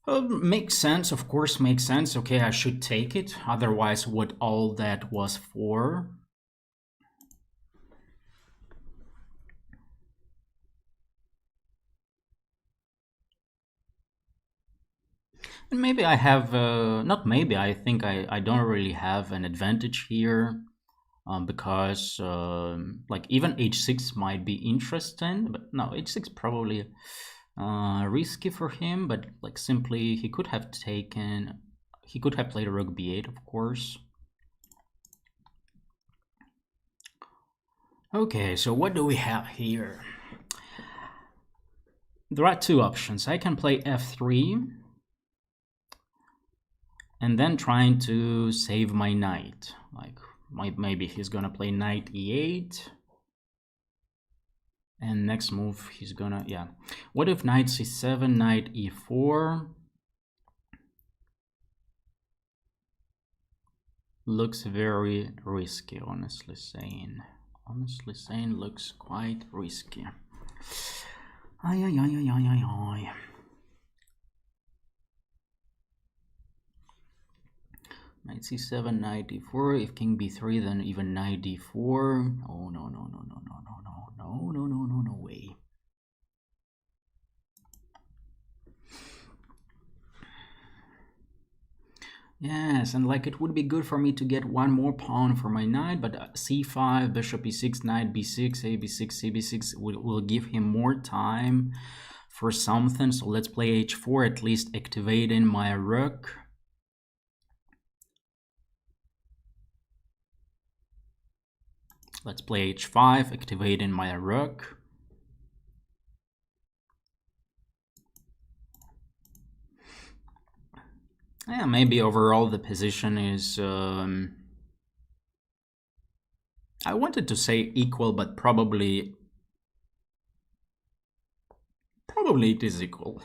Makes sense, of course, makes sense. Okay, I should take it. Otherwise, what all that was for? And maybe I have, not maybe, I think I don't really have an advantage here. Because like even h6 might be interesting, but no, h6 probably risky for him. But like simply he could have played rook b8, of course. Okay, so what do we have here? There are two options. I can play f3 and then trying to save my knight. Like maybe he's gonna play knight e8, and next move he's gonna, yeah. What if knight c7, knight e4? Looks very risky, honestly saying. Honestly saying, looks quite risky. Ay, ay, ay, ay, ay, ay, ay. Knight c7, knight d4. If king b3, then even knight d4. Oh, no, no, no, no, no, no, no, no, no, no, no, no way. Yes, and like it would be good for me to get one more pawn for my knight, but c5, bishop e6, knight b6, a b6, c b6 will give him more time for something. So let's play h4, at least activating my rook. Let's play h5, activating my rook. Yeah, maybe overall the position is, I wanted to say equal, but probably it is equal.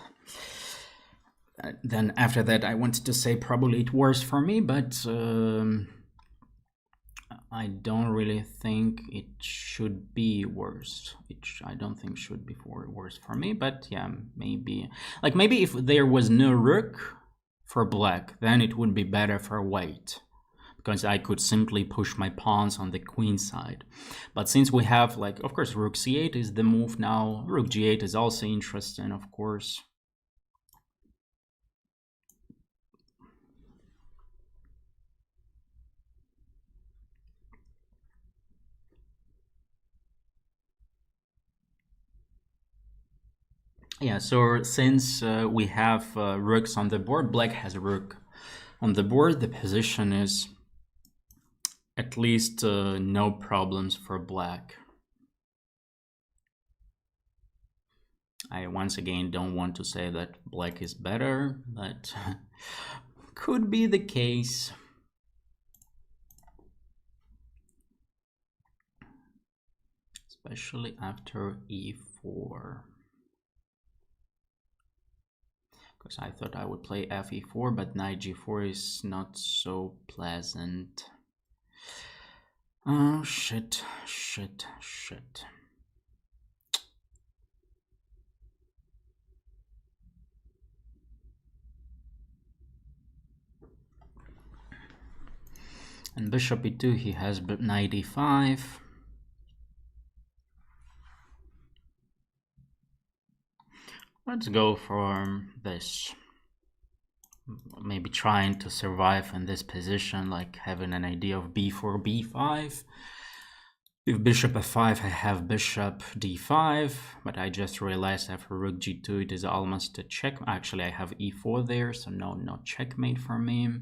Then after that, I wanted to say probably it worse for me, but I don't really think it should be worse. I don't think should be worse for me, but yeah, maybe. Like maybe if there was no rook for black, then it would be better for white, because I could simply push my pawns on the queen side. But since we have, like, of course, rook c8 is the move now. Rook g8 is also interesting, of course. Yeah, so since we have rooks on the board, black has a rook on the board, the position is at least no problems for black. I once again don't want to say that black is better, but could be the case. Especially after e4. Because I thought I would play fe4, but knight g4 is not so pleasant. Oh, shit. And bishop e2, he has knight e5. Let's go for this. Maybe trying to survive in this position, like having an idea of b4, b5. If bishop f5, I have bishop d5, but I just realized after rook g2 it is almost a check. Actually, I have e4 there, so no checkmate for me.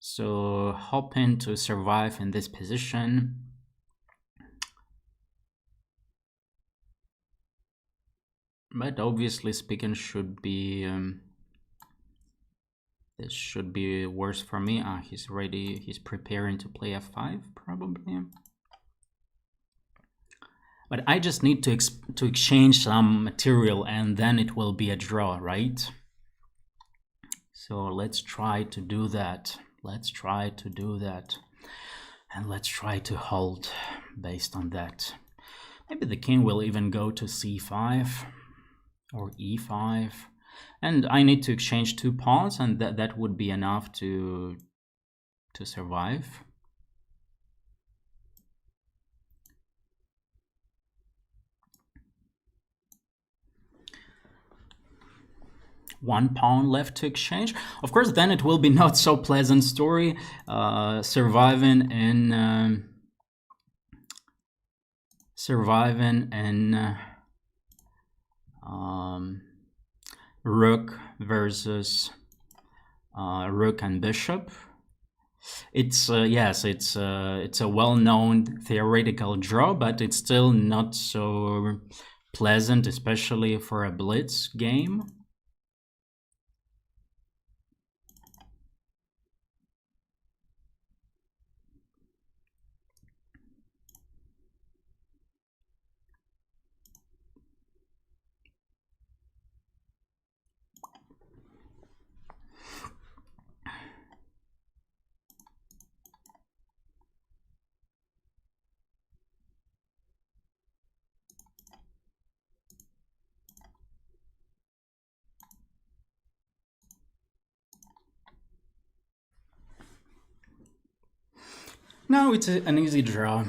So hoping to survive in this position. But obviously speaking should be this should be worse for me. He's preparing to play f5 probably. But I just need to exchange some material and then it will be a draw, right? So let's try to do that. And let's try to hold based on that. Maybe the king will even go to c5 or e5. And I need to exchange 2 pawns, and that would be enough to survive. One pawn left to exchange. Of course, then it will be not so pleasant story. Surviving in rook versus rook and bishop. It's yes, it's a well-known theoretical draw, but it's still not so pleasant, especially for a blitz game. No, it's an easy draw.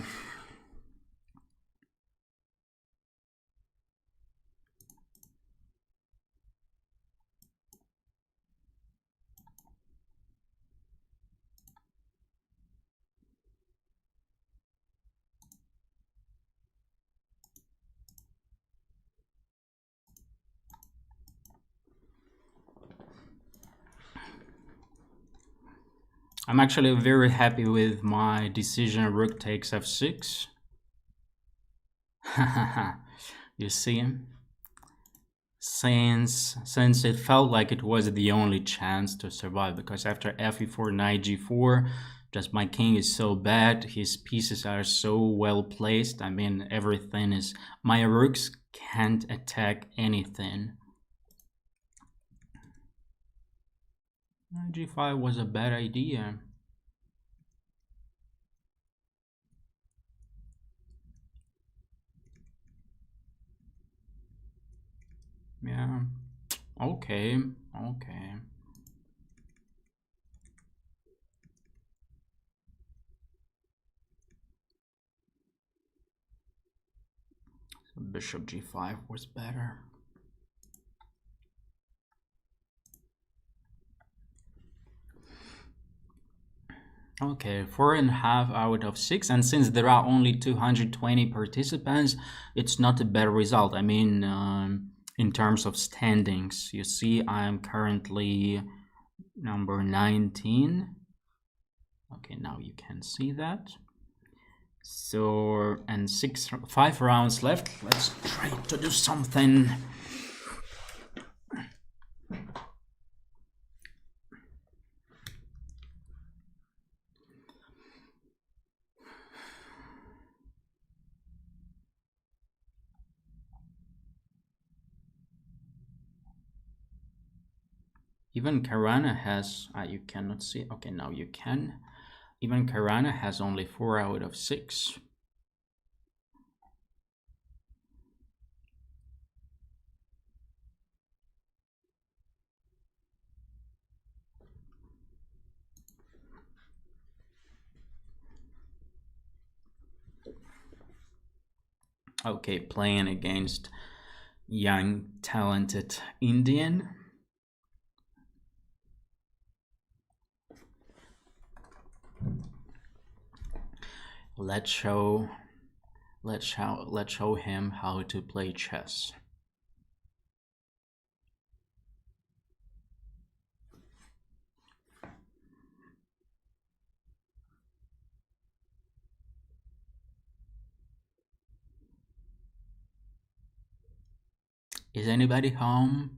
I'm actually very happy with my decision. Rook takes f6. You see, since it felt like it was the only chance to survive, because after fe4, knight g4, just my king is so bad, his pieces are so well placed. I mean, everything is, my rooks can't attack anything. G5 was a bad idea. Yeah. Okay. Okay. So bishop G5 was better. Okay, 4.5 out of 6, and since there are only 220 participants, it's not a bad result. I mean, in terms of standings, you see, I'm currently number 19. Okay, now you can see that. So, and 5 rounds left. Let's try to do something. Even Karana has, you cannot see, okay, now you can. Even Karana has only 4 out of 6. Okay, playing against young, talented Indian. Let's show him how to play chess. Is anybody home?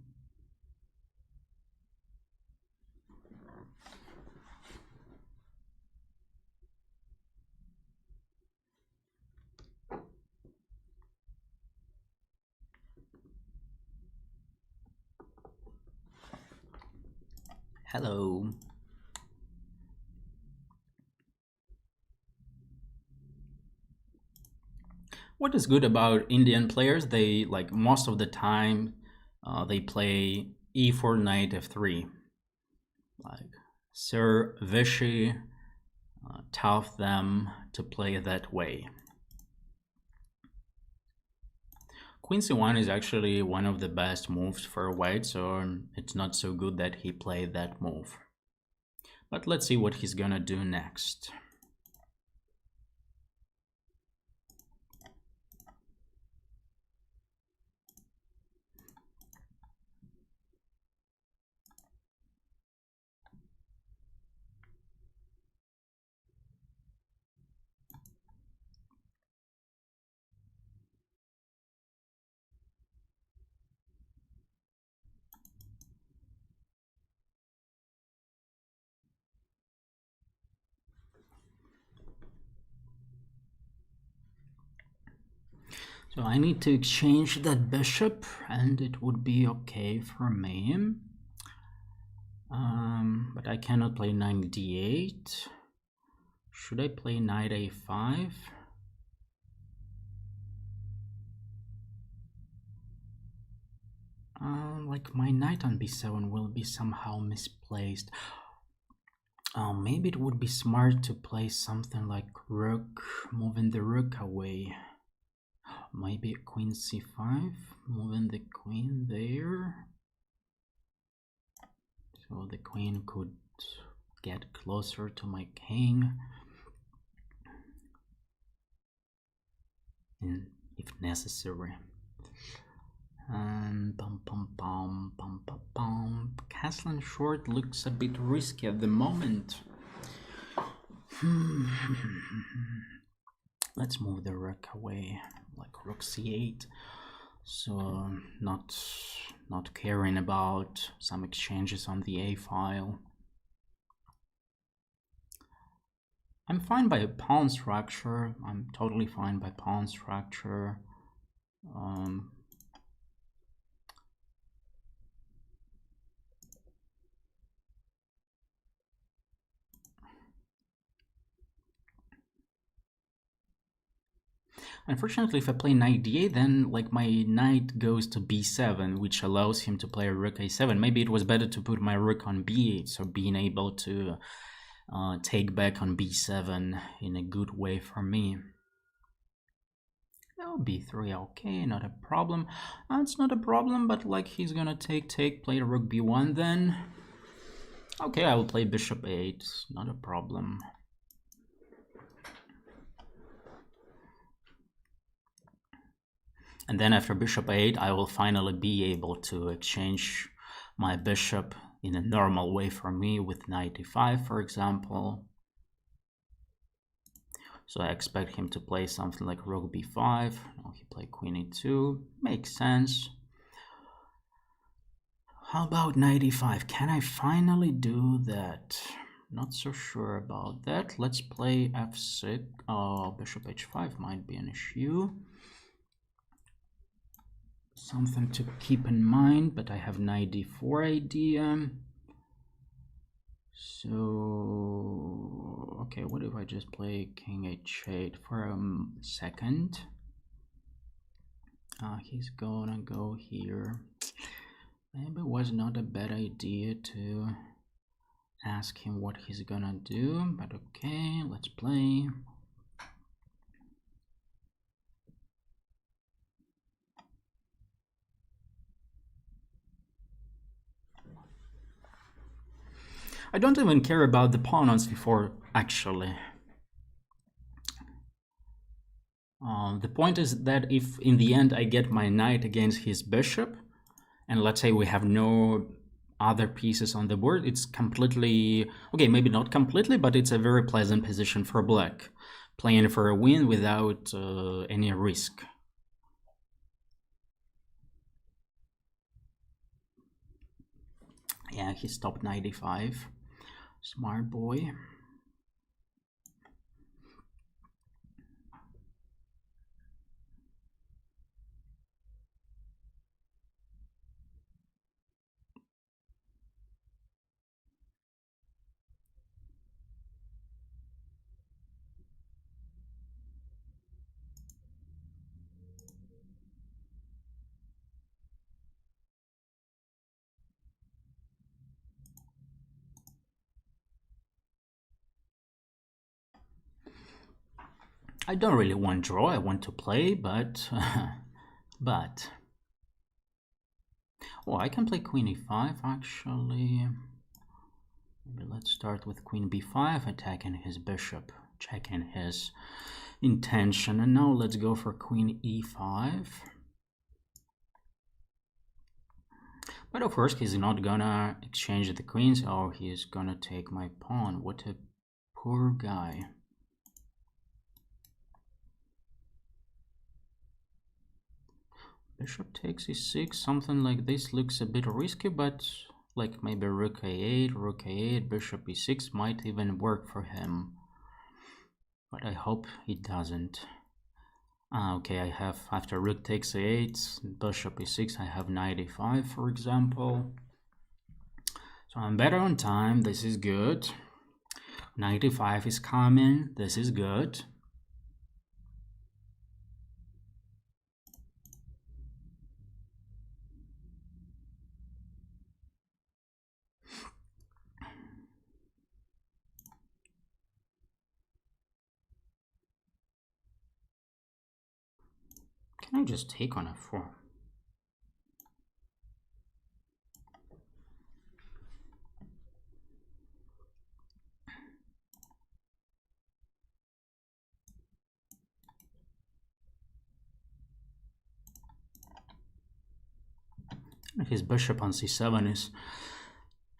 Hello. What is good about Indian players? They, like, most of the time, they play e4 knight f3. Like Sir Vishy taught them to play that way. Queen c1 is actually one of the best moves for white, so it's not so good that he played that move. But let's see what he's gonna do next. So I need to exchange that bishop, and it would be okay for me. But I cannot play knight d8. Should I play knight a5? Like my knight on b7 will be somehow misplaced. Maybe it would be smart to play something like rook, moving the rook away. Maybe queen c5, moving the queen there. So the queen could get closer to my king. And if necessary. Castling short looks a bit risky at the moment. Let's move the rook away, like rook c8. So not caring about some exchanges on the a file. I'm fine by a pawn structure. I'm totally fine by pawn structure. Unfortunately, if I play knight d8, then like my knight goes to b7, which allows him to play rook a7. Maybe it was better to put my rook on b8, so being able to take back on b7 in a good way for me. Oh, b3, okay, not a problem. It's not a problem, but like he's gonna take, play rook b1 then. Okay, I will play bishop 8, not a problem. And then after bishop 8, I will finally be able to exchange my bishop in a normal way for me with knight e5, for example. So I expect him to play something like rook b5. No, he played queen e2. Makes sense. How about knight e5? Can I finally do that? Not so sure about that. Let's play f6. Oh, bishop h5 might be an issue. Something to keep in mind, but I have knight d4 idea. So, okay, what if I just play king h8 for a second? He's gonna go here. Maybe it was not a bad idea to ask him what he's gonna do, but okay, let's play. I don't even care about the pawn on c4, actually. The point is that if in the end I get my knight against his bishop, and let's say we have no other pieces on the board, it's completely, okay, maybe not completely, but it's a very pleasant position for black, playing for a win without any risk. Yeah, he stopped 95. Smart boy. I don't really want draw, I want to play, but oh, I can play queen e5 actually. Maybe let's start with queen b5, attacking his bishop, checking his intention, and now let's go for queen e5. But of course he's not gonna exchange the queens, or he's gonna take my pawn. What a poor guy. Bishop takes e6, something like this looks a bit risky, but like maybe rook a8, bishop e6 might even work for him. But I hope it doesn't. Okay, I have, after rook takes a8, bishop e6, I have knight e5, for example. So I'm better on time, this is good. Knight e5 is coming, this is good. Can I just take on f4? His bishop on c7 is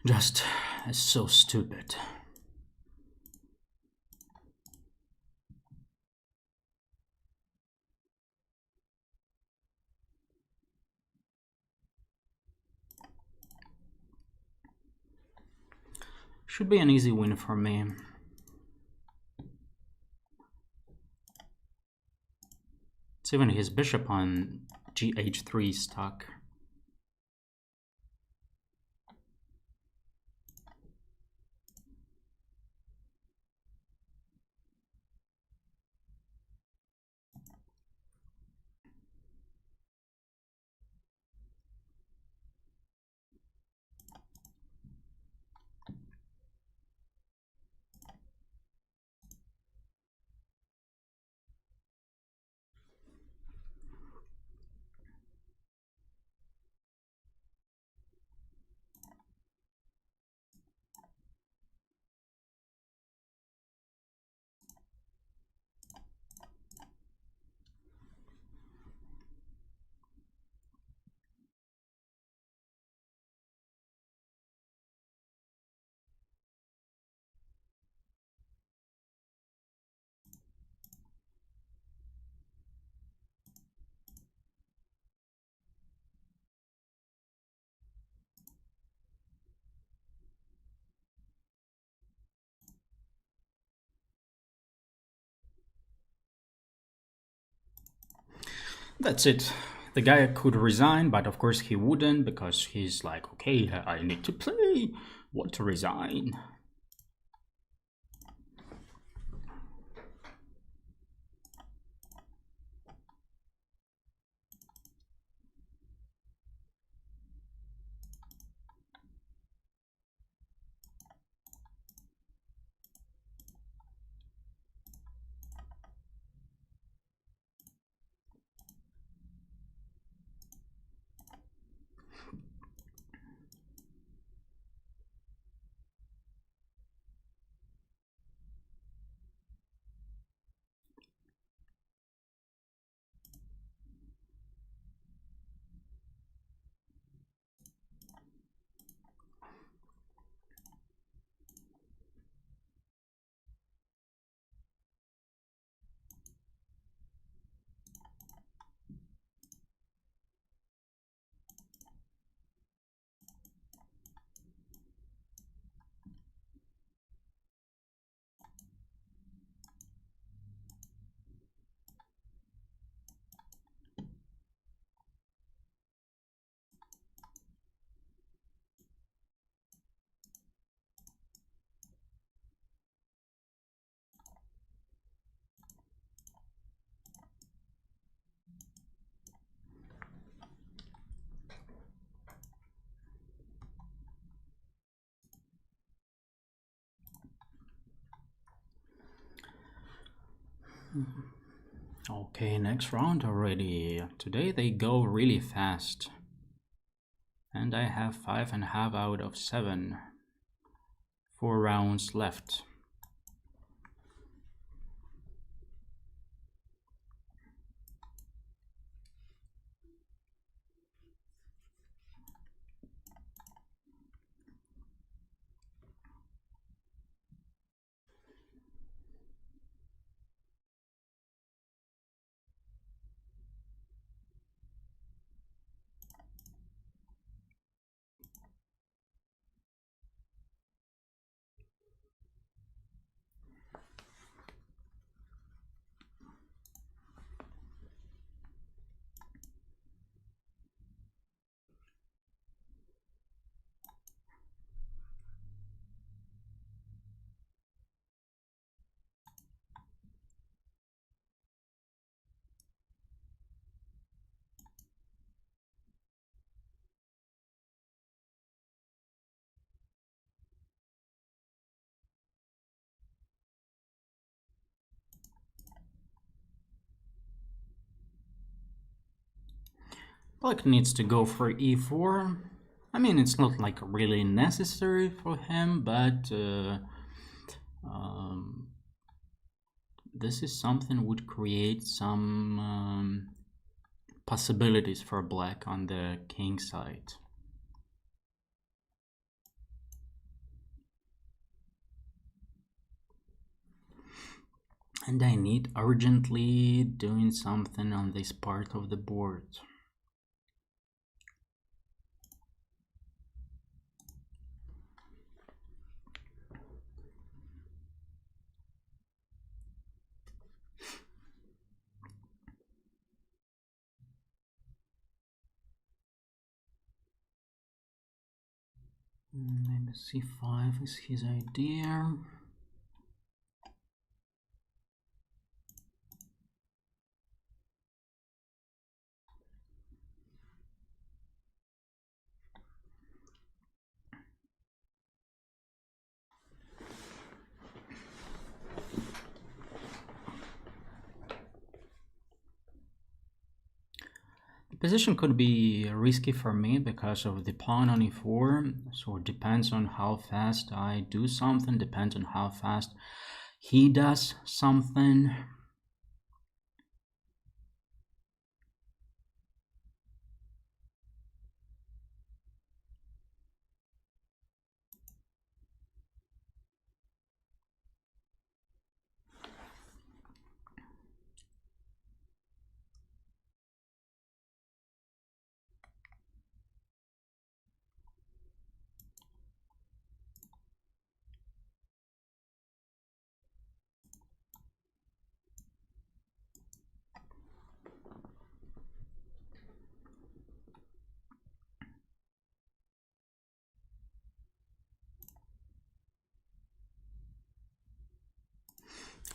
just so stupid. Should be an easy win for me. It's even his bishop on gh3 stuck. That's it. The guy could resign, but of course he wouldn't, because he's like, okay, I need to play. What to resign? Okay, next round already. Today they go really fast. And I have 5.5 out of 7. 4 rounds left. Black needs to go for e4. I mean, it's not like really necessary for him, but this is something would create some possibilities for black on the king side. And I need urgently doing something on this part of the board. Maybe c5 is his idea. The position could be risky for me because of the pawn on e4, so it depends on how fast I do something, depends on how fast he does something.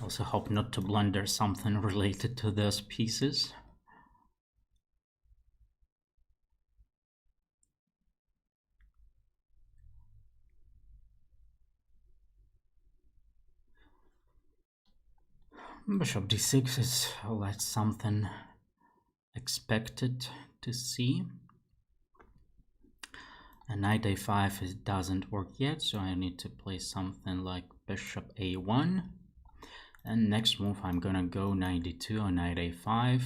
Also hope not to blunder something related to those pieces. Bishop d6 is, well, that's something expected to see. And knight a5 it doesn't work yet, so I need to play something like bishop a1. And next move I'm gonna go knight d2 or knight a5.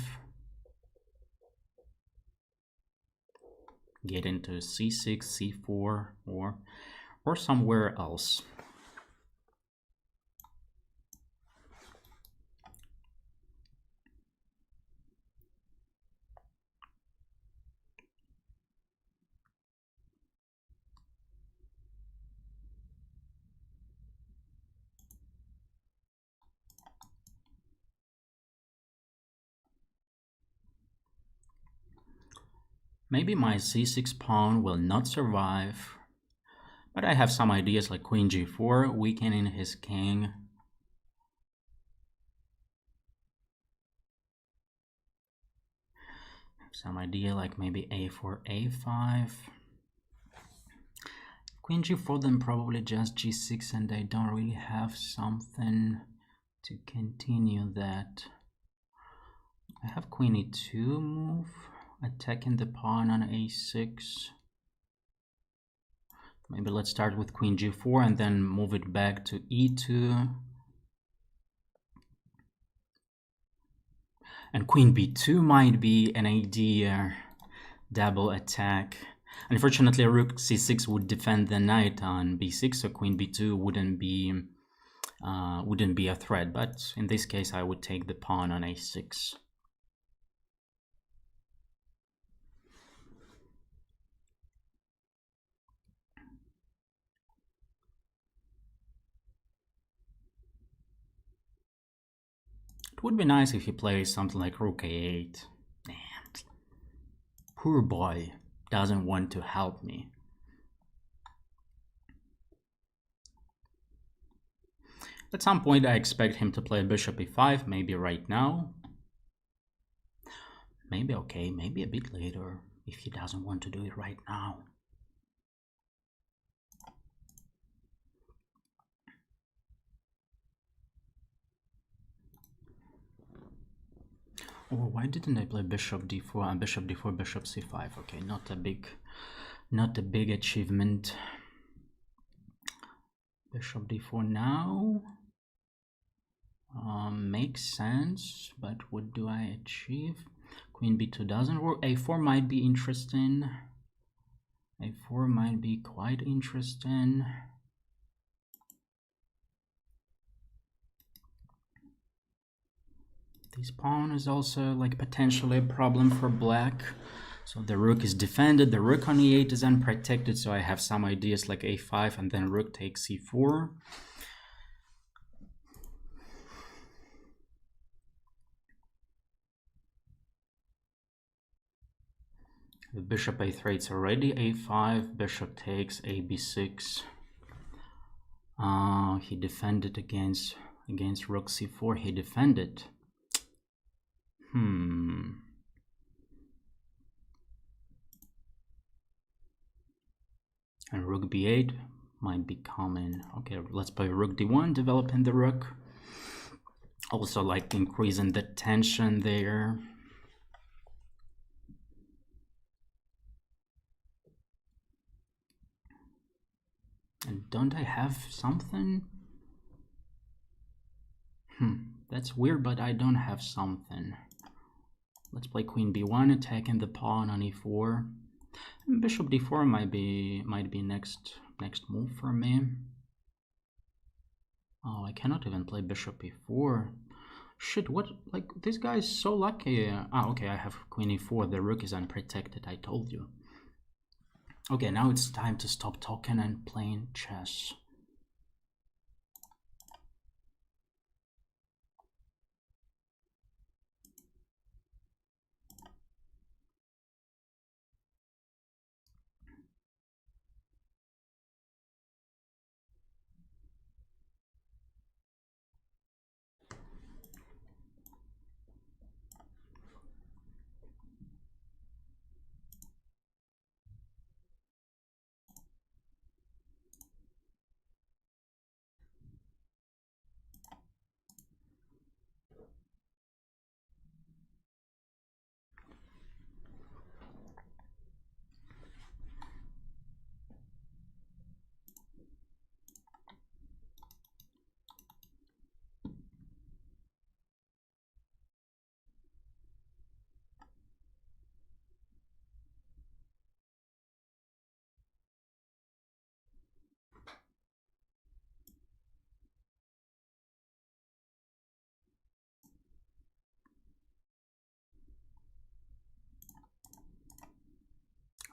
Get into c6, c4, or somewhere else. Maybe my c6 pawn will not survive, but I have some ideas like queen g4, weakening his king. Some idea like maybe a4, a5. Queen g4, then probably just g6, and I don't really have something to continue that. I have queen e2 move, attacking the pawn on a6. Maybe let's start with queen g4 and then move it back to e2. And queen b2 might be an idea, double attack. Unfortunately, rook c6 would defend the knight on b6, so queen b2 wouldn't be a threat. But in this case, I would take the pawn on a6. It would be nice if he plays something like rook a8. And poor boy doesn't want to help me. At some point I expect him to play bishop e5, maybe right now. Maybe okay, maybe a bit later, if he doesn't want to do it right now. Oh, why didn't I play bishop d4 and bishop d4, bishop c5? Okay, not a big achievement. Bishop d4 now. Makes sense, but what do I achieve? Queen b2 doesn't work. a4 might be interesting. a4 might be quite interesting. This pawn is also like potentially a problem for black. So the rook is defended, the rook on e8 is unprotected, so I have some ideas like a5 and then rook takes c4. The bishop a3, it's already a5, bishop takes a b6. He defended against rook c4, he defended. And rook b8 might be coming. Okay, let's play rook d1, developing the rook. Also like increasing the tension there. And don't I have something? That's weird, but I don't have something. Let's play queen b1, attacking the pawn on e4. And bishop d4 might be next move for me. Oh, I cannot even play bishop e4. Shit, what? Like, this guy is so lucky. Okay, I have queen e4. The rook is unprotected, I told you. Okay, now it's time to stop talking and playing chess.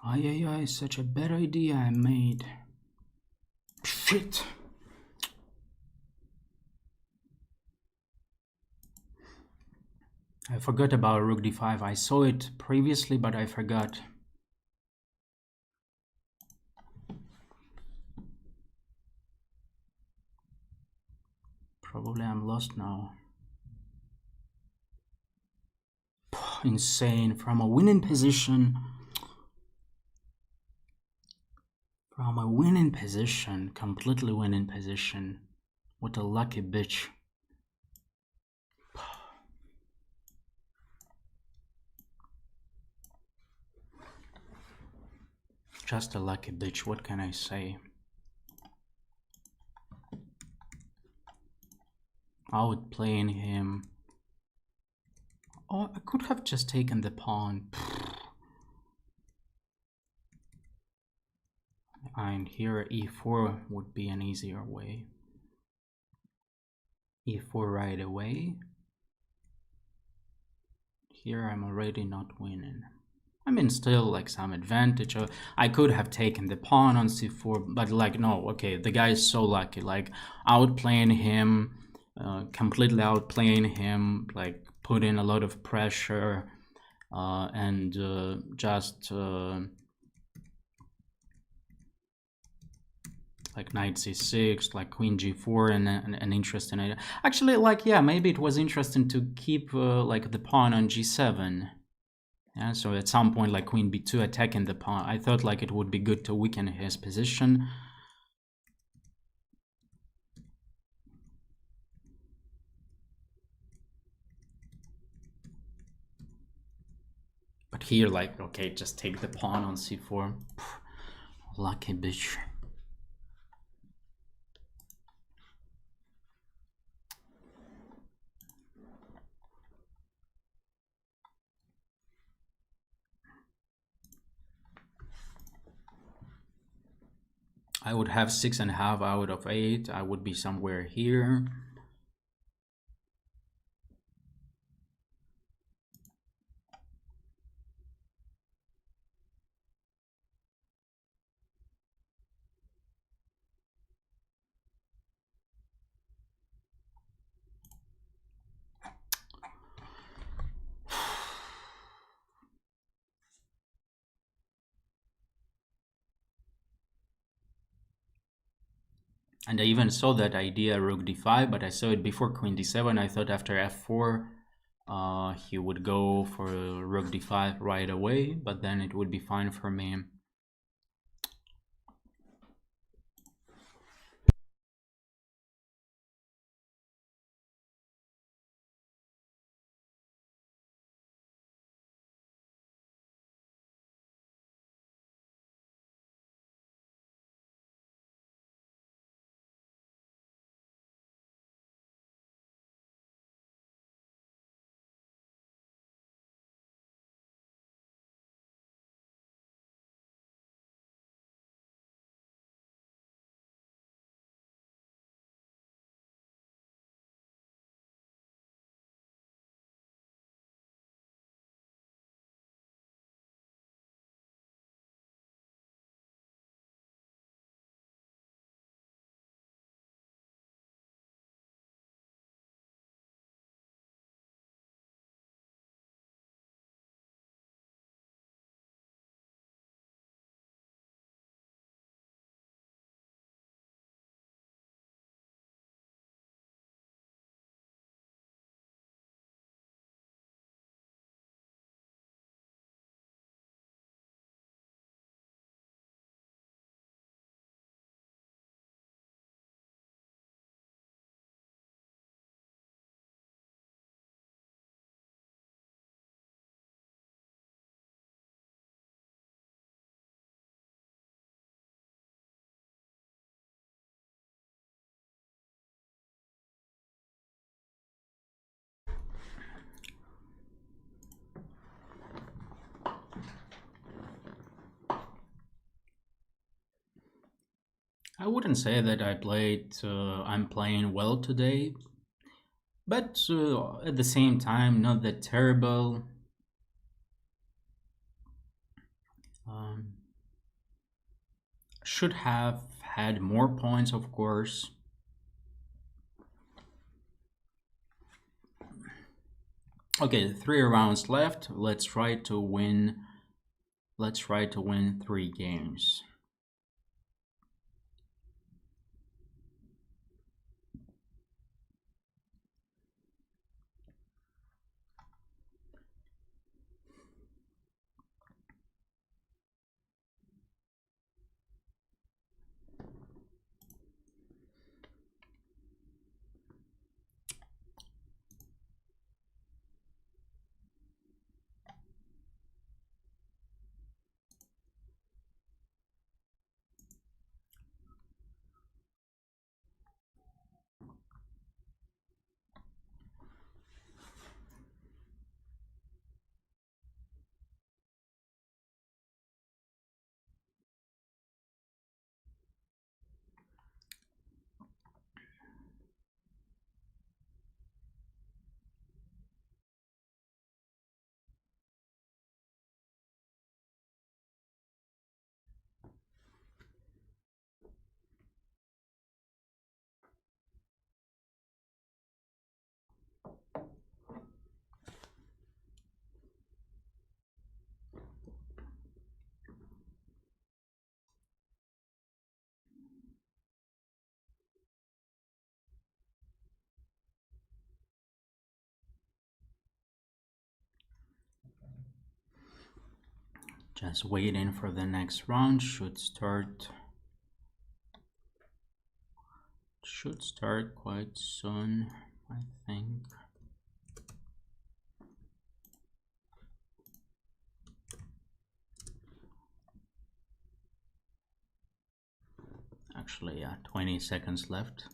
Ay, such a bad idea I made. Shit. I forgot about rook d5. I saw it previously, but I forgot. Probably I'm lost now. Insane. From a winning position. From a winning position. Completely winning position. What a lucky bitch. Just a lucky bitch. What can I say? Outplaying him. Oh, I could have just taken the pawn. And here e4 would be an easier way. e4 right away. Here I'm already not winning. I mean, still like some advantage. I could have taken the pawn on c4, but like, no, okay, the guy is so lucky, like outplaying him, completely outplaying him, like putting a lot of pressure, and just like knight c6, like queen g4, and an interesting idea. Actually, like, yeah, maybe it was interesting to keep like the pawn on g7. Yeah, so at some point, like queen b2 attacking the pawn. I thought like it would be good to weaken his position. But here, like, okay, just take the pawn on c4. Lucky bitch. I would have 6.5 out of 8. I would be somewhere here. And I even saw that idea rook d5, but I saw it before queen d7. I thought after f4 he would go for rook d5 right away, but then it would be fine for me. I wouldn't say that I'm playing well today, but at the same time, not that terrible. should have had more points, of course. Okay, 3 rounds left. Let's try to win 3 games. Just waiting for the next round. Should start quite soon, I think. Actually, 20 seconds left.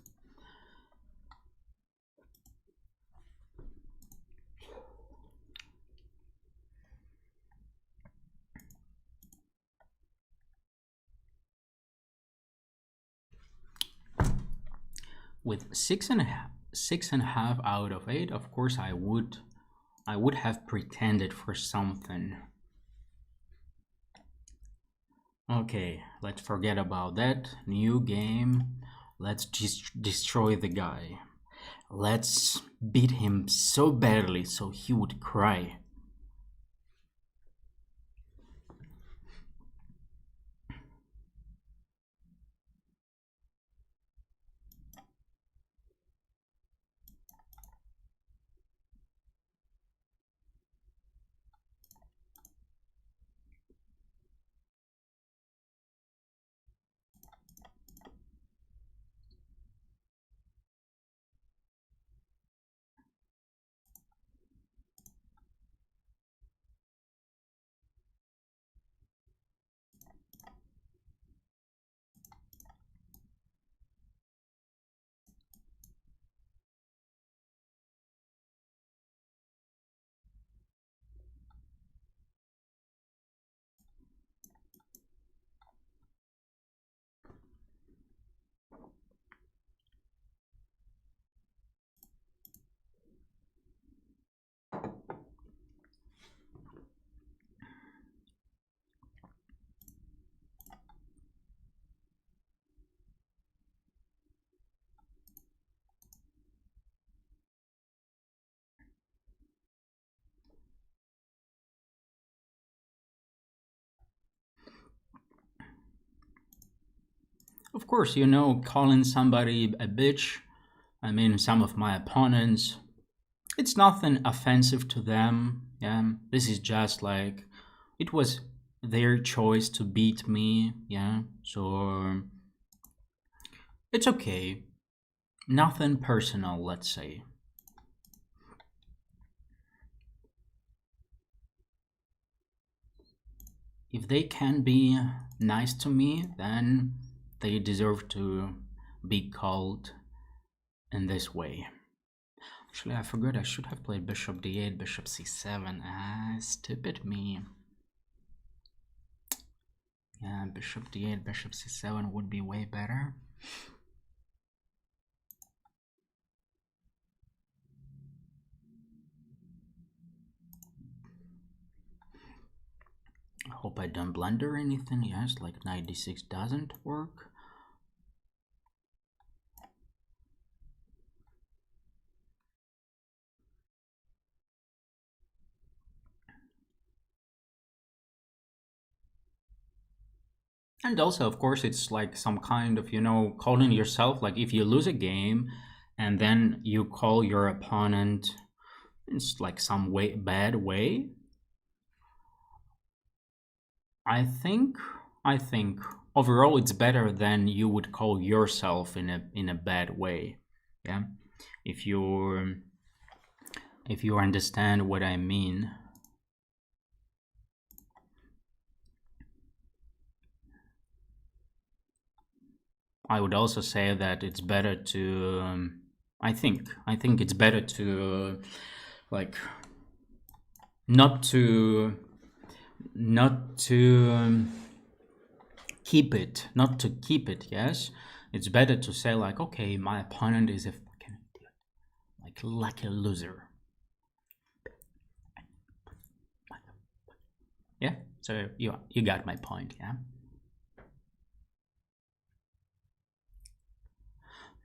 With 6.5 out of 8, of course I would have pretended for something. Okay, let's forget about that. New game. Let's just destroy the guy. Let's beat him so badly so he would cry. Of course, you know, calling somebody a bitch, I mean, some of my opponents, it's nothing offensive to them. Yeah, this is just like, it was their choice to beat me. Yeah, so it's okay. Nothing personal, let's say. If they can be nice to me, then they deserve to be called in this way. Actually, I forgot I should have played bishop d8, bishop c7. Ah, stupid me. Yeah, bishop d8, bishop c7 would be way better. I hope I don't blunder anything. Yes, like knight d6 doesn't work. And also, of course, it's like some kind of, calling yourself, like if you lose a game and then you call your opponent, it's like some bad way. I think overall it's better than you would call yourself in a bad way. Yeah. If you understand what I mean. I would also say that it's better to I think it's better to like not to keep it, yes. It's better to say like, okay, my opponent is a fucking idiot, like a loser. Yeah, so you got my point. Yeah.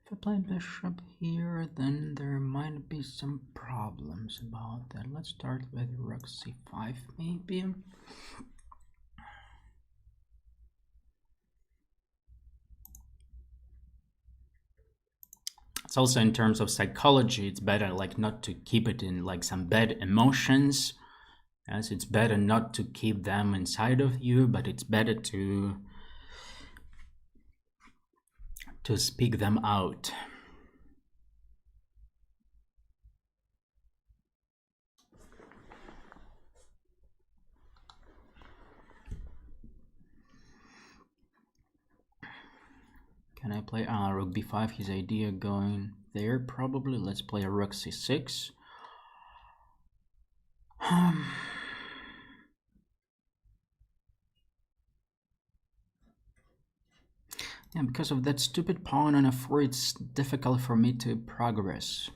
If I play bishop here, then there might be some problems about that. Let's start with rook c5 maybe. It's also in terms of psychology, it's better like not to keep it in like some bad emotions. Yes, it's better not to keep them inside of you, but it's better to speak them out. Can I play rook b5? His idea going there probably. Let's play a rook c6. Yeah, because of that stupid pawn on f4, it's difficult for me to progress.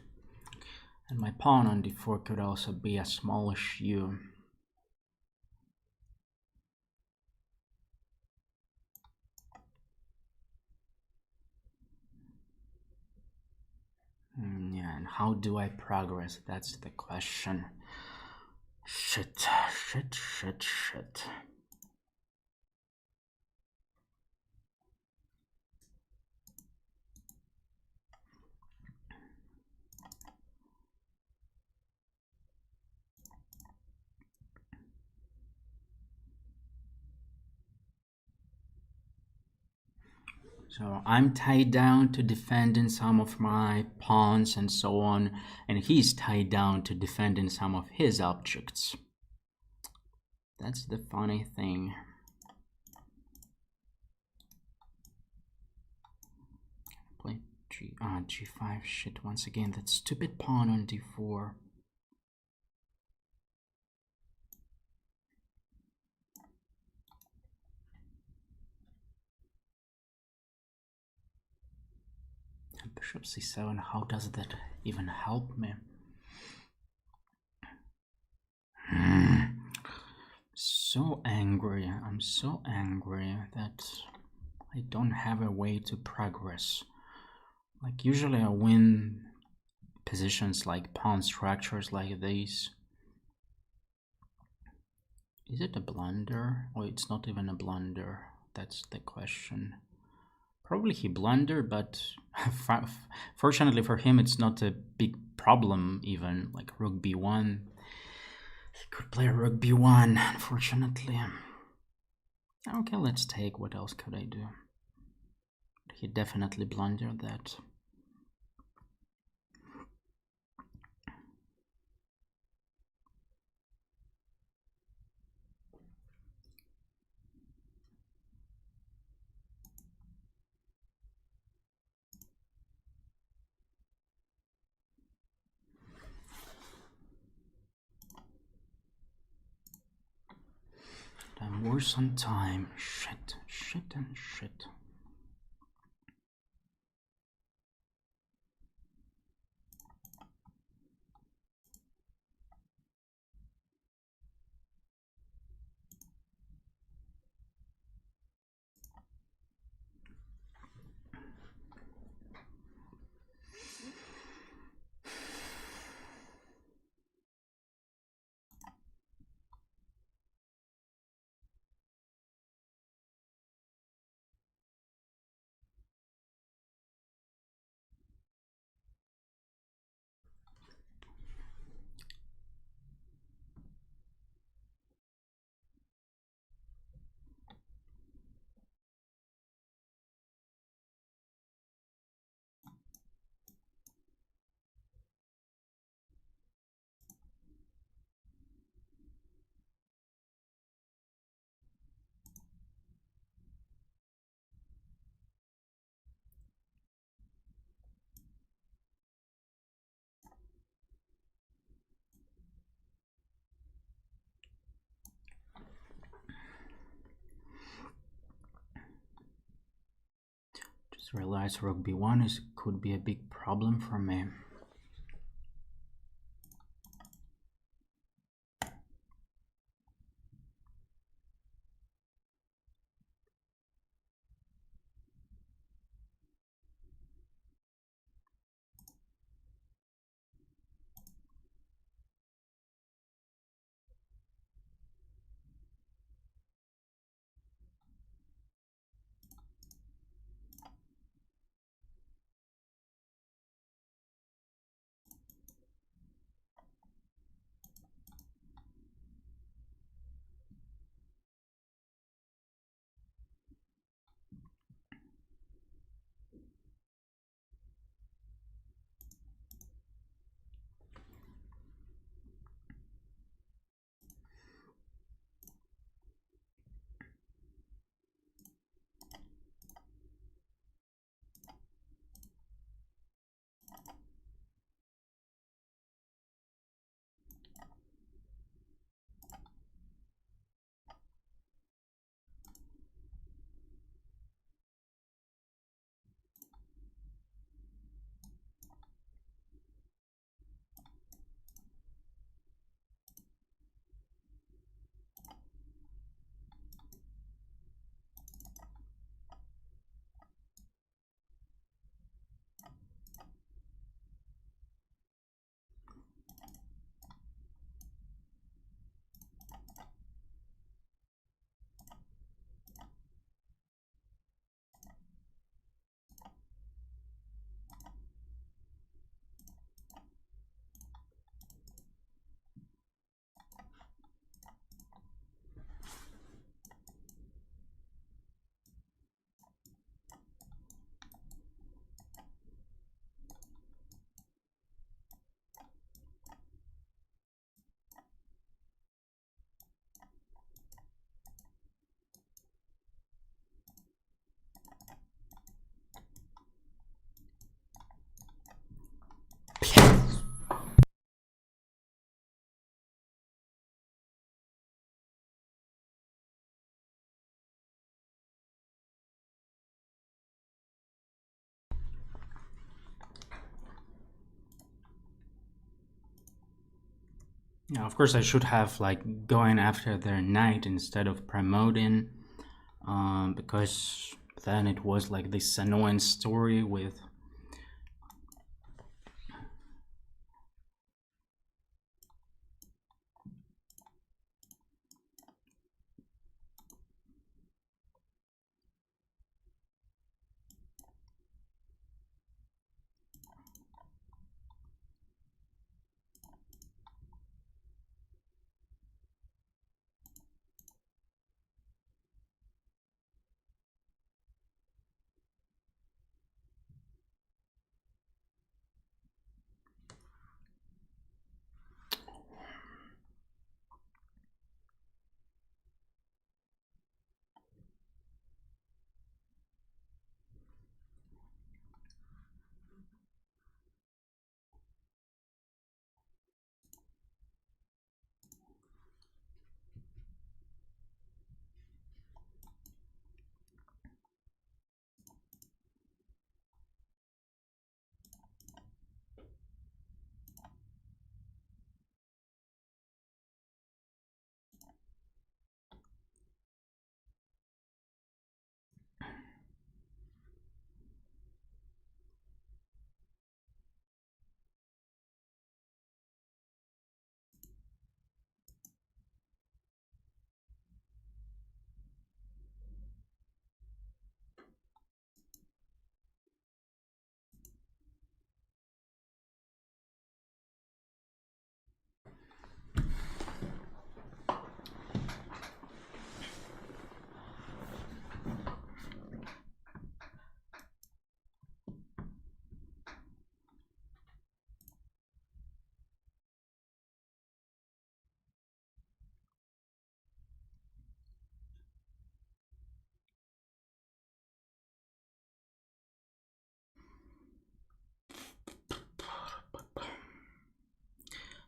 And my pawn on d4 could also be a smallish u. Yeah, and how do I progress? That's the question. Shit. So I'm tied down to defending some of my pawns and so on, and he's tied down to defending some of his objects. That's the funny thing. Play g5. Shit, once again, that stupid pawn on d4. Bishop c7, how does that even help me? So angry, I'm so angry that I don't have a way to progress. Like usually I win positions like pawn structures like these. Is it a blunder? Or it's not even a blunder? That's the question. Probably he blundered, but fortunately for him, it's not a big problem even. Like rook b1. He could play rook b1, unfortunately. Okay, let's take. What else could I do? He definitely blundered that. I'm worse on time. Shit. Just realized rook b1 could be a big problem for me. Yeah, of course I should have like going after their knight instead of promoting, because then it was like this annoying story with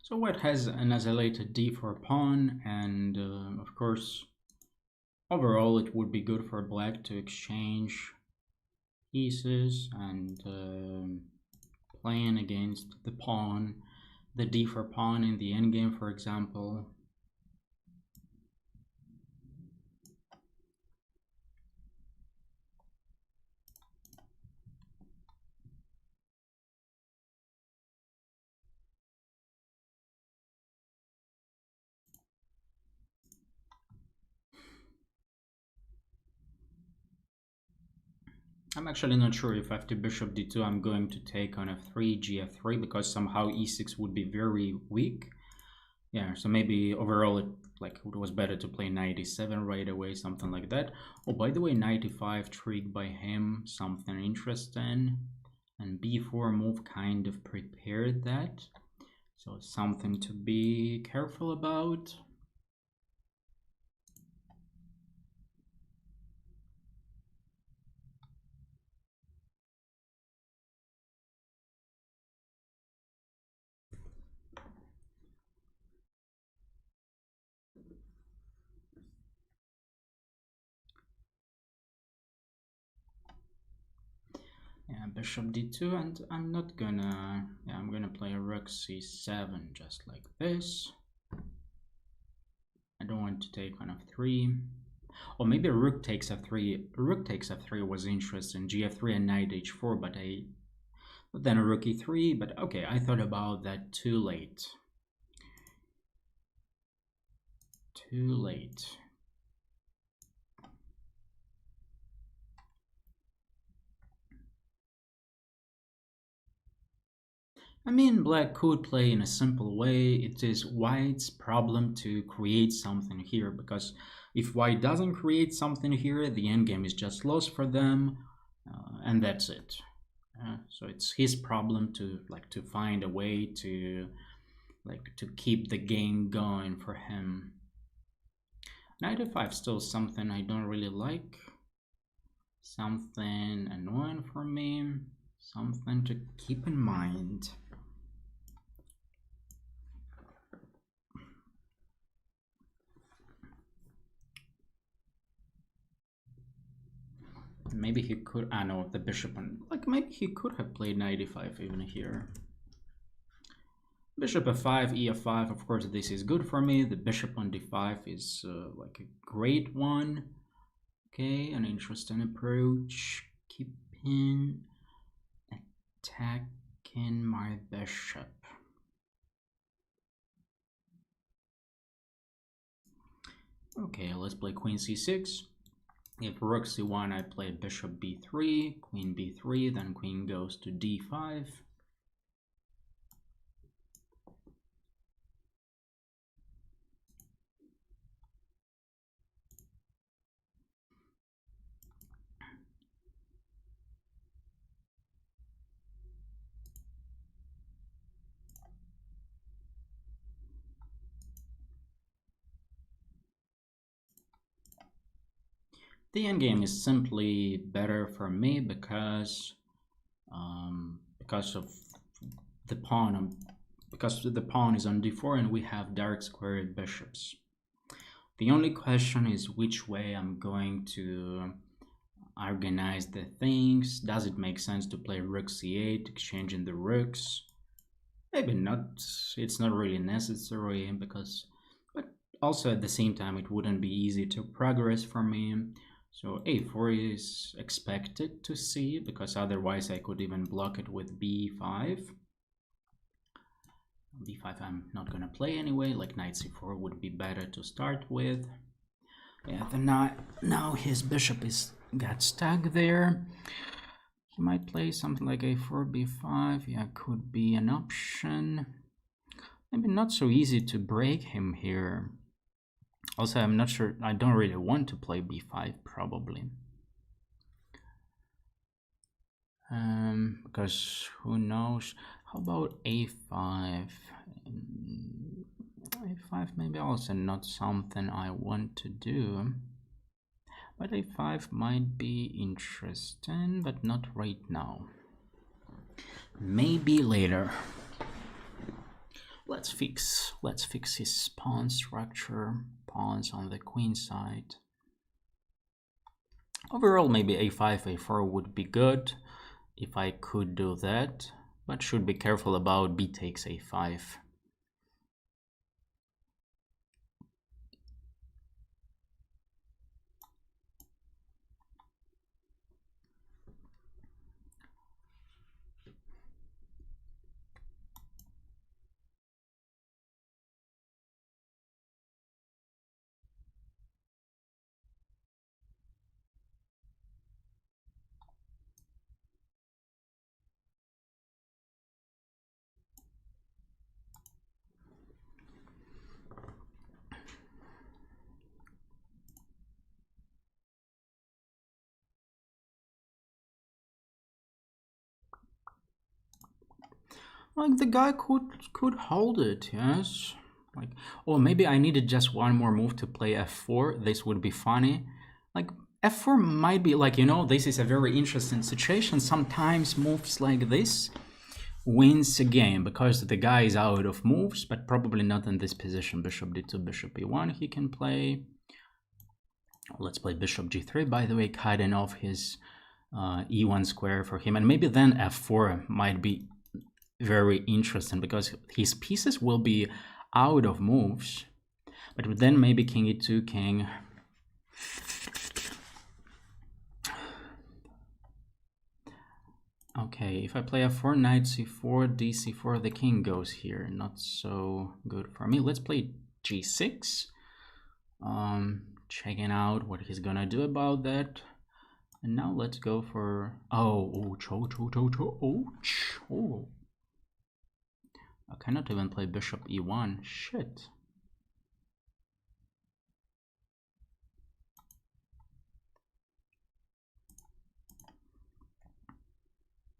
so white has an isolated d4 pawn, and of course overall it would be good for black to exchange pieces and playing against the pawn, the d4 pawn in the endgame, for example. I'm actually not sure if after bishop d2 I'm going to take on f3, gf3, because somehow e6 would be very weak. Yeah, so maybe overall it was better to play knight e7 right away, something like that. Oh, by the way, knight e5 tricked by him, something interesting. And b4 move kind of prepared that. So something to be careful about. Yeah, bishop d2, and I'm not gonna, yeah, I'm gonna play a rook c7 just like this. I don't want to take on f3. Or maybe rook takes f3. Rook takes f3 was interesting, gf3 and knight h4, but then a rook e3, but okay, I thought about that too late. Too late. I mean, black could play in a simple way. It is white's problem to create something here, because if white doesn't create something here, the endgame is just lost for them, and that's it. So it's his problem to find a way to keep the game going for him. Knight f5 still something I don't really like. Something annoying for me. Something to keep in mind. Maybe he could, I know the bishop, and maybe he could have played knight e5 even here. Bishop f5, e5, of course this is good for me. The bishop on d5 is a great one. Okay, an interesting approach. Keeping attacking my bishop. Okay, let's play queen c6. If rook c1, I play bishop b3, queen b3, then queen goes to d5. The endgame is simply better for me because of the pawn, because the pawn is on d4 and we have dark squared bishops. The only question is which way I'm going to organize the things. Does it make sense to play rook c8, exchanging the rooks? Maybe not. It's not really necessary, but also at the same time it wouldn't be easy to progress for me. So a4 is expected to see, because otherwise I could even block it with b5. b5 I'm not gonna play anyway, like knight c4 would be better to start with. Yeah, then now his bishop got stuck there. He might play something like a4, b5. Yeah, could be an option. Maybe not so easy to break him here. Also, I'm not sure, I don't really want to play b5 probably. Because who knows? How about a5? a5 maybe also not something I want to do. But a5 might be interesting, but not right now. Maybe later. Let's fix his pawn structure. Pawns on the queen side. Overall, maybe a5, a4 would be good if I could do that, but should be careful about b takes a5. Like the guy could hold it, yes. Like, or maybe I needed just one more move to play f4. This would be funny. Like f4 might be like, you know, this is a very interesting situation. Sometimes moves like this wins a game because the guy is out of moves, but probably not in this position. Bishop d2, bishop e1 he can play. Let's play bishop g3, by the way, cutting off his e1 square for him. And maybe then f4 might be very interesting because his pieces will be out of moves. But then maybe king e2, king. Okay, if I play f4, knight c4, d c4, the king goes here. Not so good for me. Let's play g6. Checking out what he's gonna do about that. And now let's go for oh. I cannot even play bishop e1. Shit.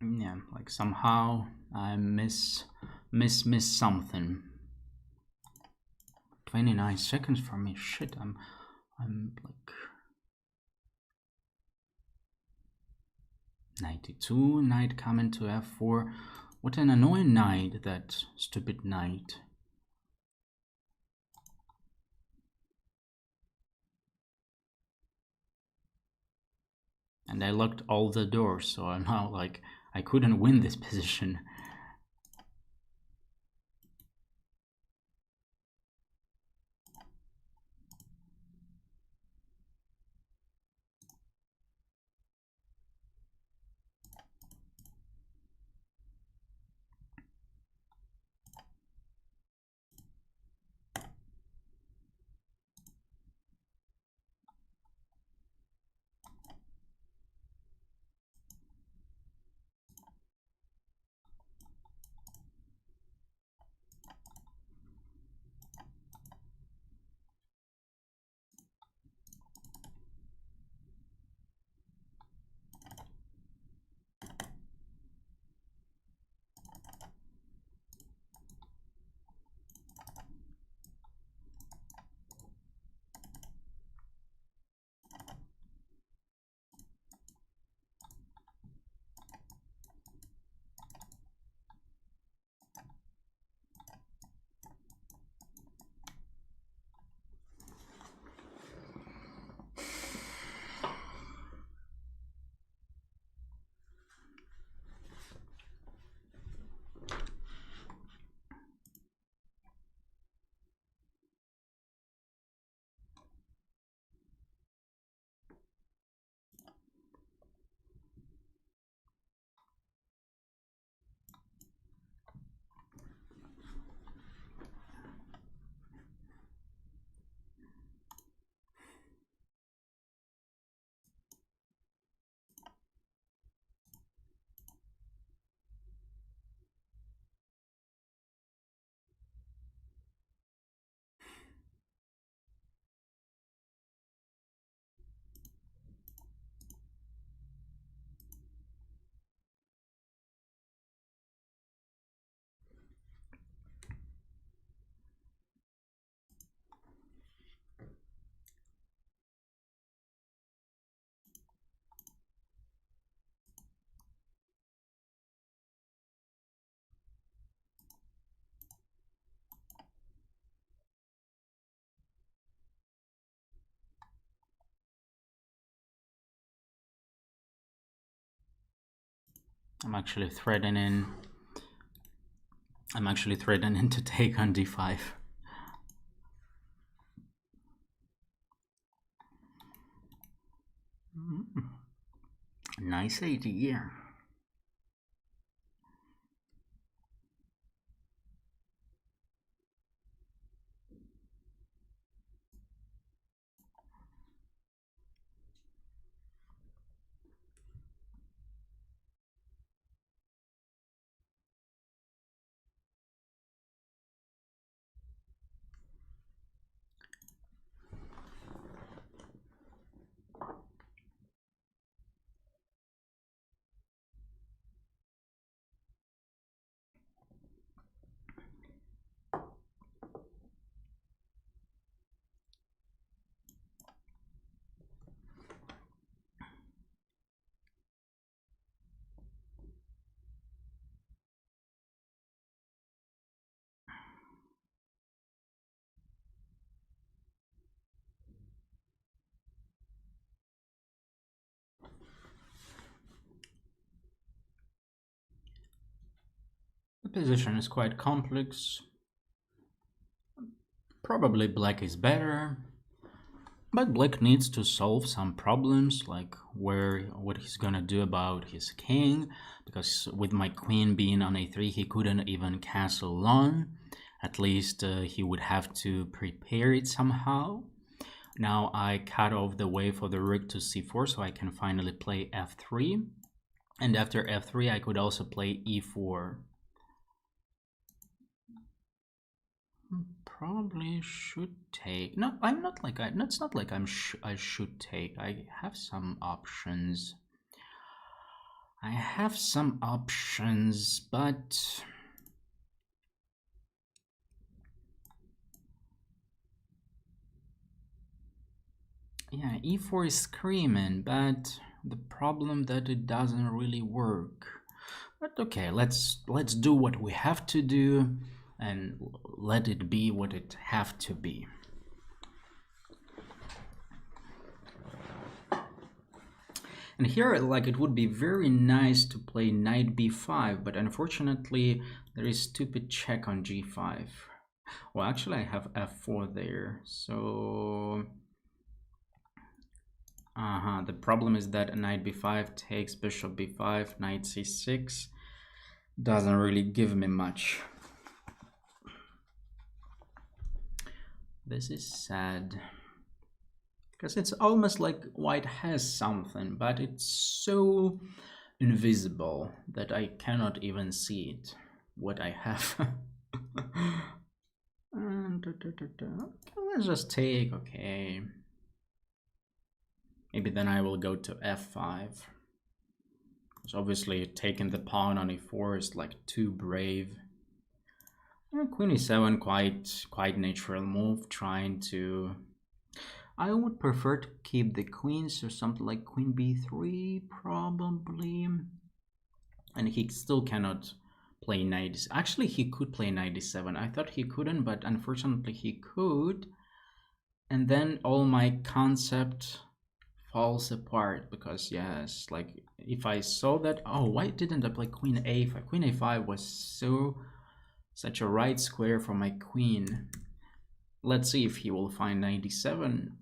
Yeah, like somehow I miss something. 29 seconds for me. Shit, I'm like 92. Knight coming to f4. What an annoying knight, that stupid knight. And I locked all the doors, so I'm now like I couldn't win this position. I'm actually threatening to take on d5. Nice idea. The position is quite complex. Probably black is better, but black needs to solve some problems, like what he's gonna do about his king, because with my queen being on a3, he couldn't even castle on. At least he would have to prepare it somehow. Now I cut off the way for the rook to c4, so I can finally play f3. And after f3, I could also play e4. Probably should take. No, I'm not like it's not like I should take. I have some options. But yeah, e4 is screaming, but the problem that it doesn't really work. But okay, let's do what we have to do and let it be what it have to be. And here, like, it would be very nice to play knight b5, but unfortunately there is stupid check on g5. Well, actually I have f4 there, so the problem is that knight b5 takes bishop b5, knight c6 doesn't really give me much. This is sad, because it's almost like white has something, but it's so invisible that I cannot even see it, what I have. Let's just take, okay. Maybe then I will go to f5. Because obviously taking the pawn on e4 is like too brave. Queen e7, quite natural move, trying to... I would prefer to keep the queen, so something like queen b3 probably. And he still cannot play knight. Actually, he could play knight e7. I thought he couldn't, but unfortunately he could. And then all my concept falls apart, because yes, like if I saw that, oh, why didn't I play queen a5? Queen a5 was such a right square for my queen. Let's see if he will find 97.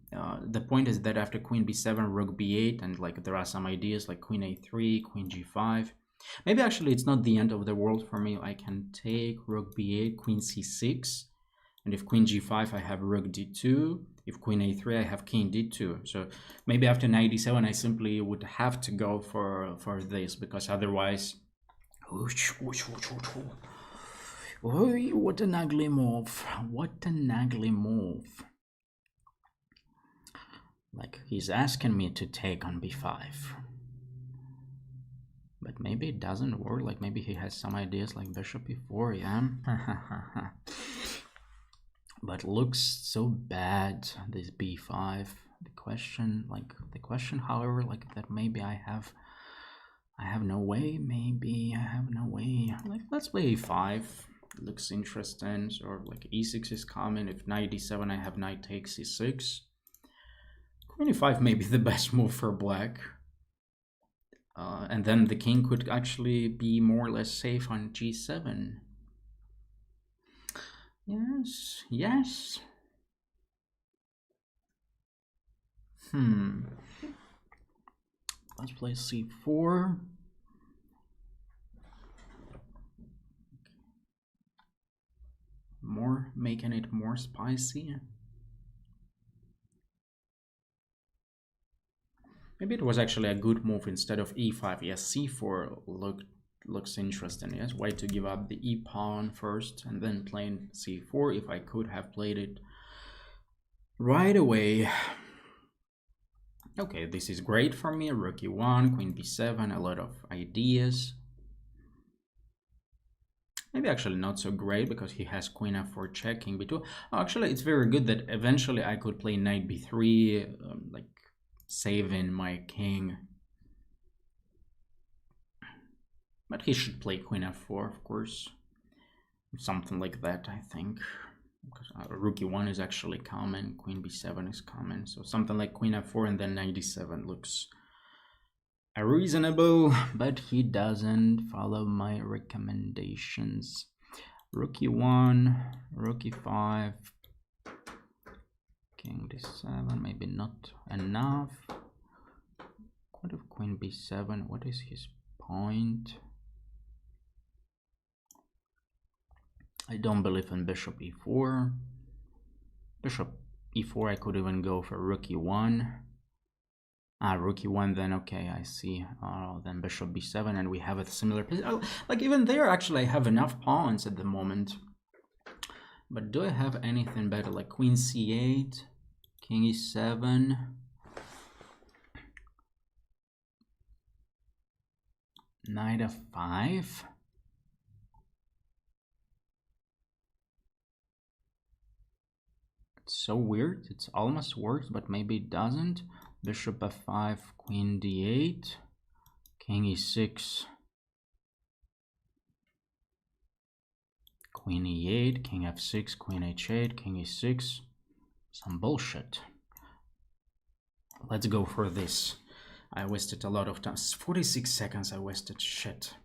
The point is that after queen b7, rook b8, and like there are some ideas like queen a3, queen g5. Maybe actually it's not the end of the world for me. I can take rook b8, queen c6, and if queen g5, I have rook d2. If queen a3, I have king d2. So maybe after 97, I simply would have to go for this, because otherwise... What an ugly move. What an ugly move. Like, he's asking me to take on b5. But maybe it doesn't work. Like, maybe he has some ideas like bishop e4, yeah? But looks so bad, this b5. The question, however, like that maybe I have no way. Maybe I have no way. Like, let's play a5. Looks interesting. So like e6 is common. If knight d7, I have knight takes e6. Queen e5 may be the best move for black. And then the king could actually be more or less safe on g7. Yes, yes. Let's play c4. Making it more spicy. Maybe it was actually a good move instead of e5. Yes, c4 looks interesting. Yes, why to give up the e pawn first and then playing c4 if I could have played it right away. Okay, this is great for me. Rook e1, queen b7, a lot of ideas. Maybe actually not so great because he has queen f4 check, king b2. Oh, actually, it's very good that eventually I could play knight b3, like saving my king. But he should play queen f4, of course. Something like that, I think. Because rook e1 is actually common, queen b7 is common. So something like queen f4 and then knight d7 looks reasonable, but he doesn't follow my recommendations. Rook e1, rook e5, king d7, maybe not enough. What if queen b7? What is his point? I don't believe in bishop e4. Bishop e4, I could even go for rook e1. Rook e1, then okay, I see. Then bishop b7, and we have a similar position. Like even there, actually, I have enough pawns at the moment. But do I have anything better? Like queen c8, king e7. Knight f5. It's so weird. It's almost works, but maybe it doesn't. Bishop f5, queen d8, king e6, queen e8, king f6, queen h8, king e6. Some bullshit. Let's go for this. I wasted a lot of time. 46 seconds I wasted. Shit.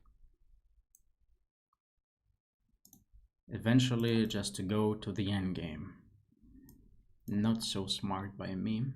Eventually, just to go to the end game. Not so smart by me.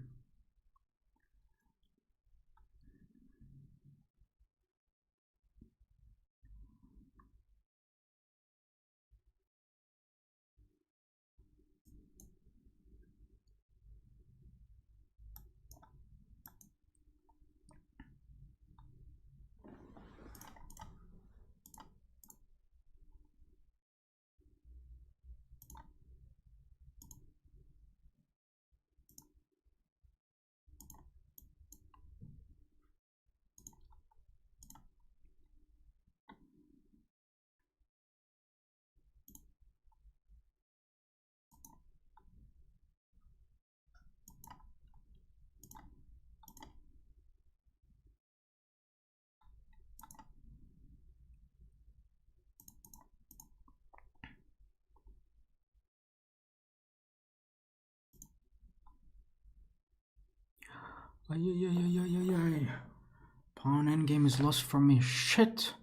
Pawn endgame is lost for me. Shit.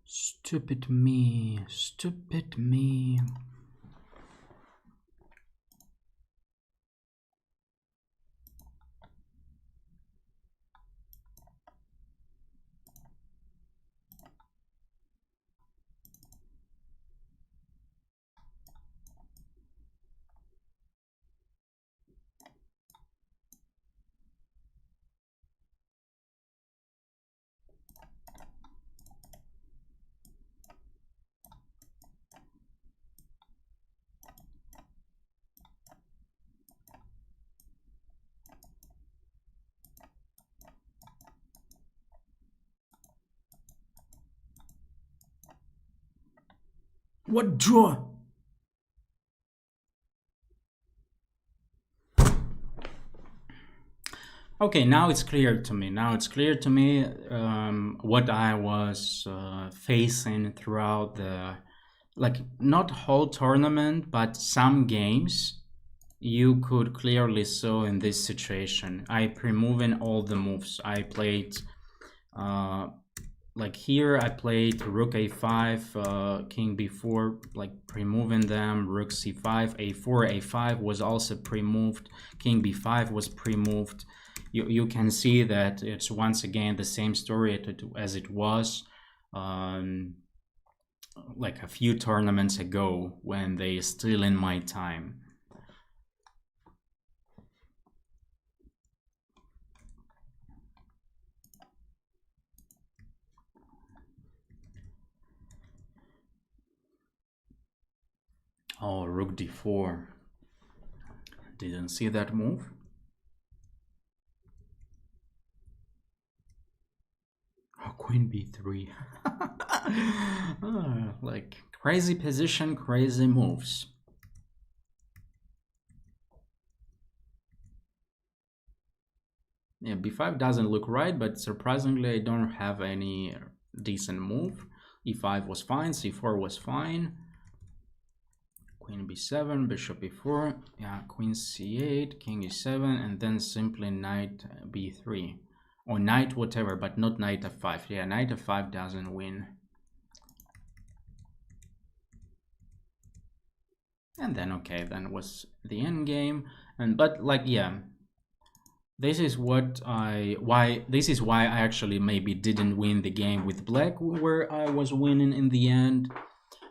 Stupid me. Stupid me. What draw? Okay, now it's clear to me. Now it's clear to me what I was facing throughout the, like, not whole tournament, but some games. You could clearly saw in this situation. I pre-moving all the moves. I played Like here I played rook a5, king b4, like pre-moving them, rook c5, a4, a5 was also pre-moved, king b5 was pre-moved. You can see that it's once again the same story as it was like a few tournaments ago when they still in my time. Oh, rook d4. Didn't see that move. Oh, queen b3. Like crazy position, crazy moves. Yeah, b5 doesn't look right, but surprisingly I don't have any decent move. e5 was fine, c4 was fine. Queen b7, bishop b4, yeah, queen c8, king e7, and then simply knight b3. Or knight whatever, but not knight f5. Yeah, knight f5 doesn't win. And then okay, then was the end game. And but like yeah, this is why I actually maybe didn't win the game with black, where I was winning in the end,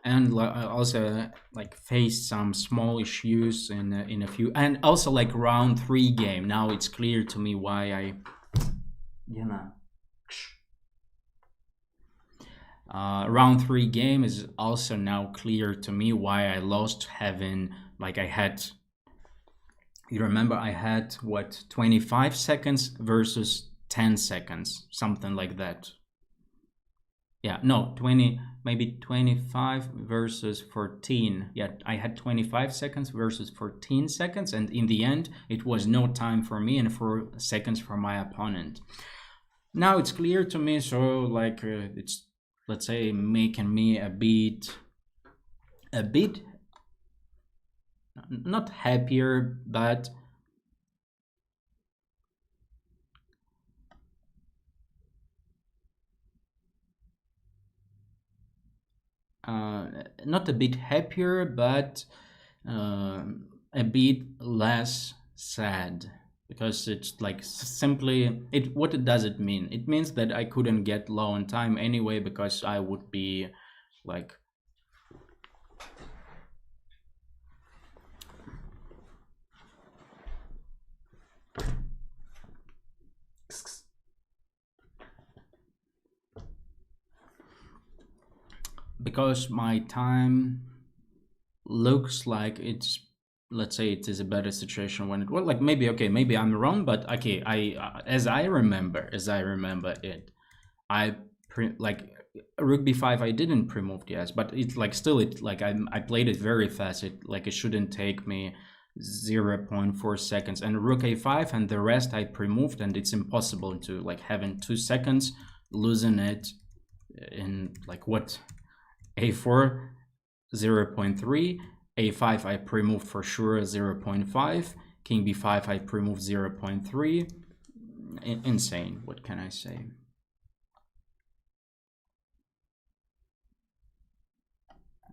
and I also like faced some small issues in a few, and also like round 3 game. Now it's clear to me why I, you know, round 3 game is also now clear to me why I lost, having like I had. You remember I had what, 25 seconds versus 10 seconds, something like that. Yeah, no, 20, maybe 25 versus 14. Yeah, I had 25 seconds versus 14 seconds, and in the end, it was no time for me and 4 seconds for my opponent. Now it's clear to me, so like it's, let's say, making me a bit not happier, but not a bit happier, but a bit less sad, because it's like simply what does it mean? It means that I couldn't get low on time anyway, because I would be like because my time looks like it's, let's say it is a better situation when it was like, maybe okay, maybe I'm wrong, but okay, I as I remember it, I like rook b5 I didn't pre-move, yes, but it's like still it like I played it very fast. It like it shouldn't take me 0.4 seconds, and rook a5 and the rest I pre-moved, and it's impossible to like having 2 seconds losing it in like what, a4 0.3, a5 I pre-moved for sure 0.5, king b5 I pre-moved 0.3. Insane, what can I say?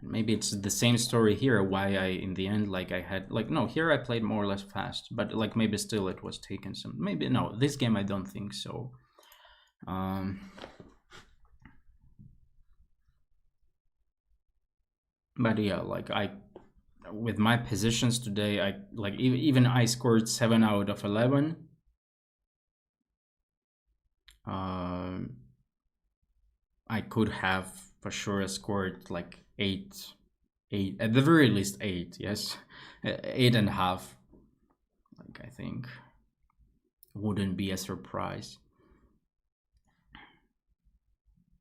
Maybe it's the same story here, why I in the end like I had like, no, here I played more or less fast, but like maybe still it was taken some, maybe no, this game I don't think so. But yeah, like I, with my positions today, I like even I scored 7 out of 11. I could have for sure scored like 8 at the very least 8, yes, 8.5. Like I think wouldn't be a surprise.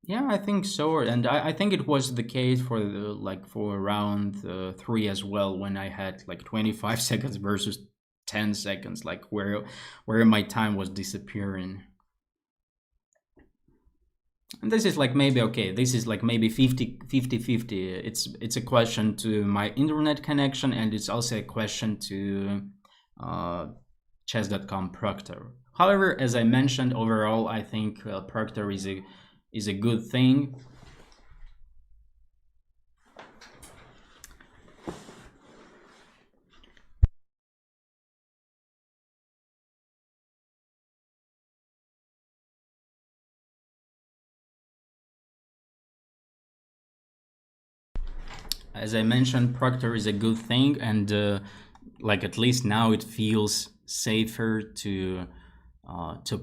Yeah, I think so, and I think it was the case for the like for round 3 as well, when I had like 25 seconds versus 10 seconds, like where my time was disappearing. And this is like maybe okay, this is like maybe 50 it's a question to my internet connection, and it's also a question to chess.com proctor, However, as I mentioned, overall, I think Proctor is a good thing. As I mentioned, Proctor is a good thing, and like at least now it feels safer to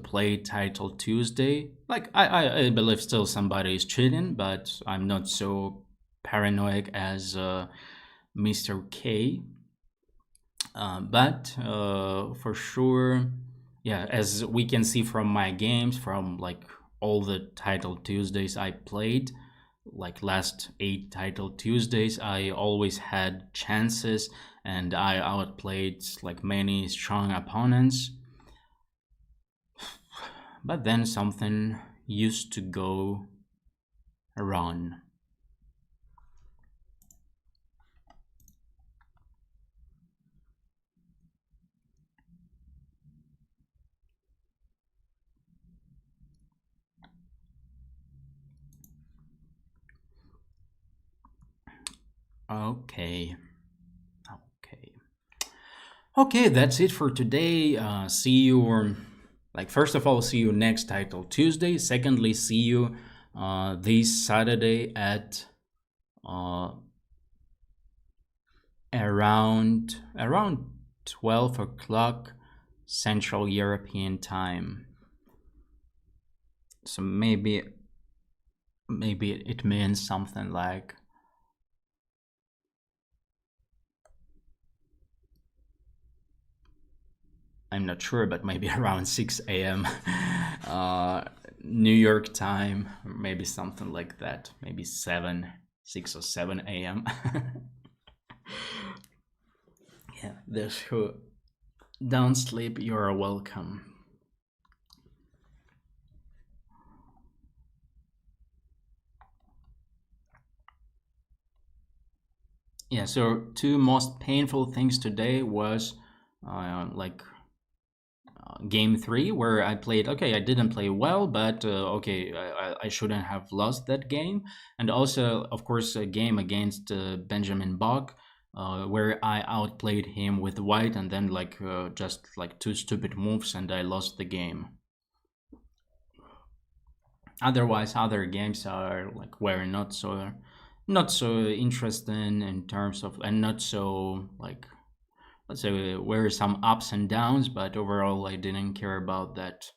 play Title Tuesday. Like I believe still somebody is cheating, but I'm not so paranoid as Mr. K. But for sure, yeah, as we can see from my games, from like all the Title Tuesdays I played, like last 8 Title Tuesdays, I always had chances and I outplayed like many strong opponents. But then something used to go wrong. Okay. Okay. Okay, that's it for today. See you, like, first of all, see you next Title Tuesday. Secondly, see you this Saturday at uh, around 12 o'clock Central European time. So maybe it means something like I'm not sure, but maybe around 6 a.m. New York time, maybe something like that. Maybe 6 or 7 a.m. Yeah, those who don't sleep, you're welcome. Yeah, so 2 most painful things today was like game 3 where I played, okay, I didn't play well, but okay, I shouldn't have lost that game. And also, of course, a game against Benjamin Bach where I outplayed him with white and then like just like 2 stupid moves and I lost the game. Otherwise, other games are like were not so interesting in terms of, and not so like, let's say there were some ups and downs, but overall I didn't care about that.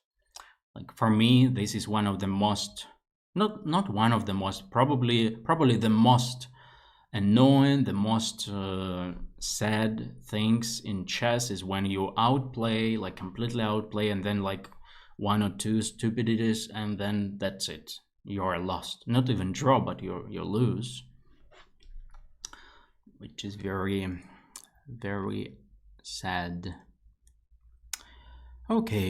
Like for me, this is one of the most, not one of the most, probably the most annoying, the most sad things in chess is when you outplay, like completely outplay, and then like 1 or 2 stupidities, and then that's it. You're lost. Not even draw, but you lose, which is very sad. Okay.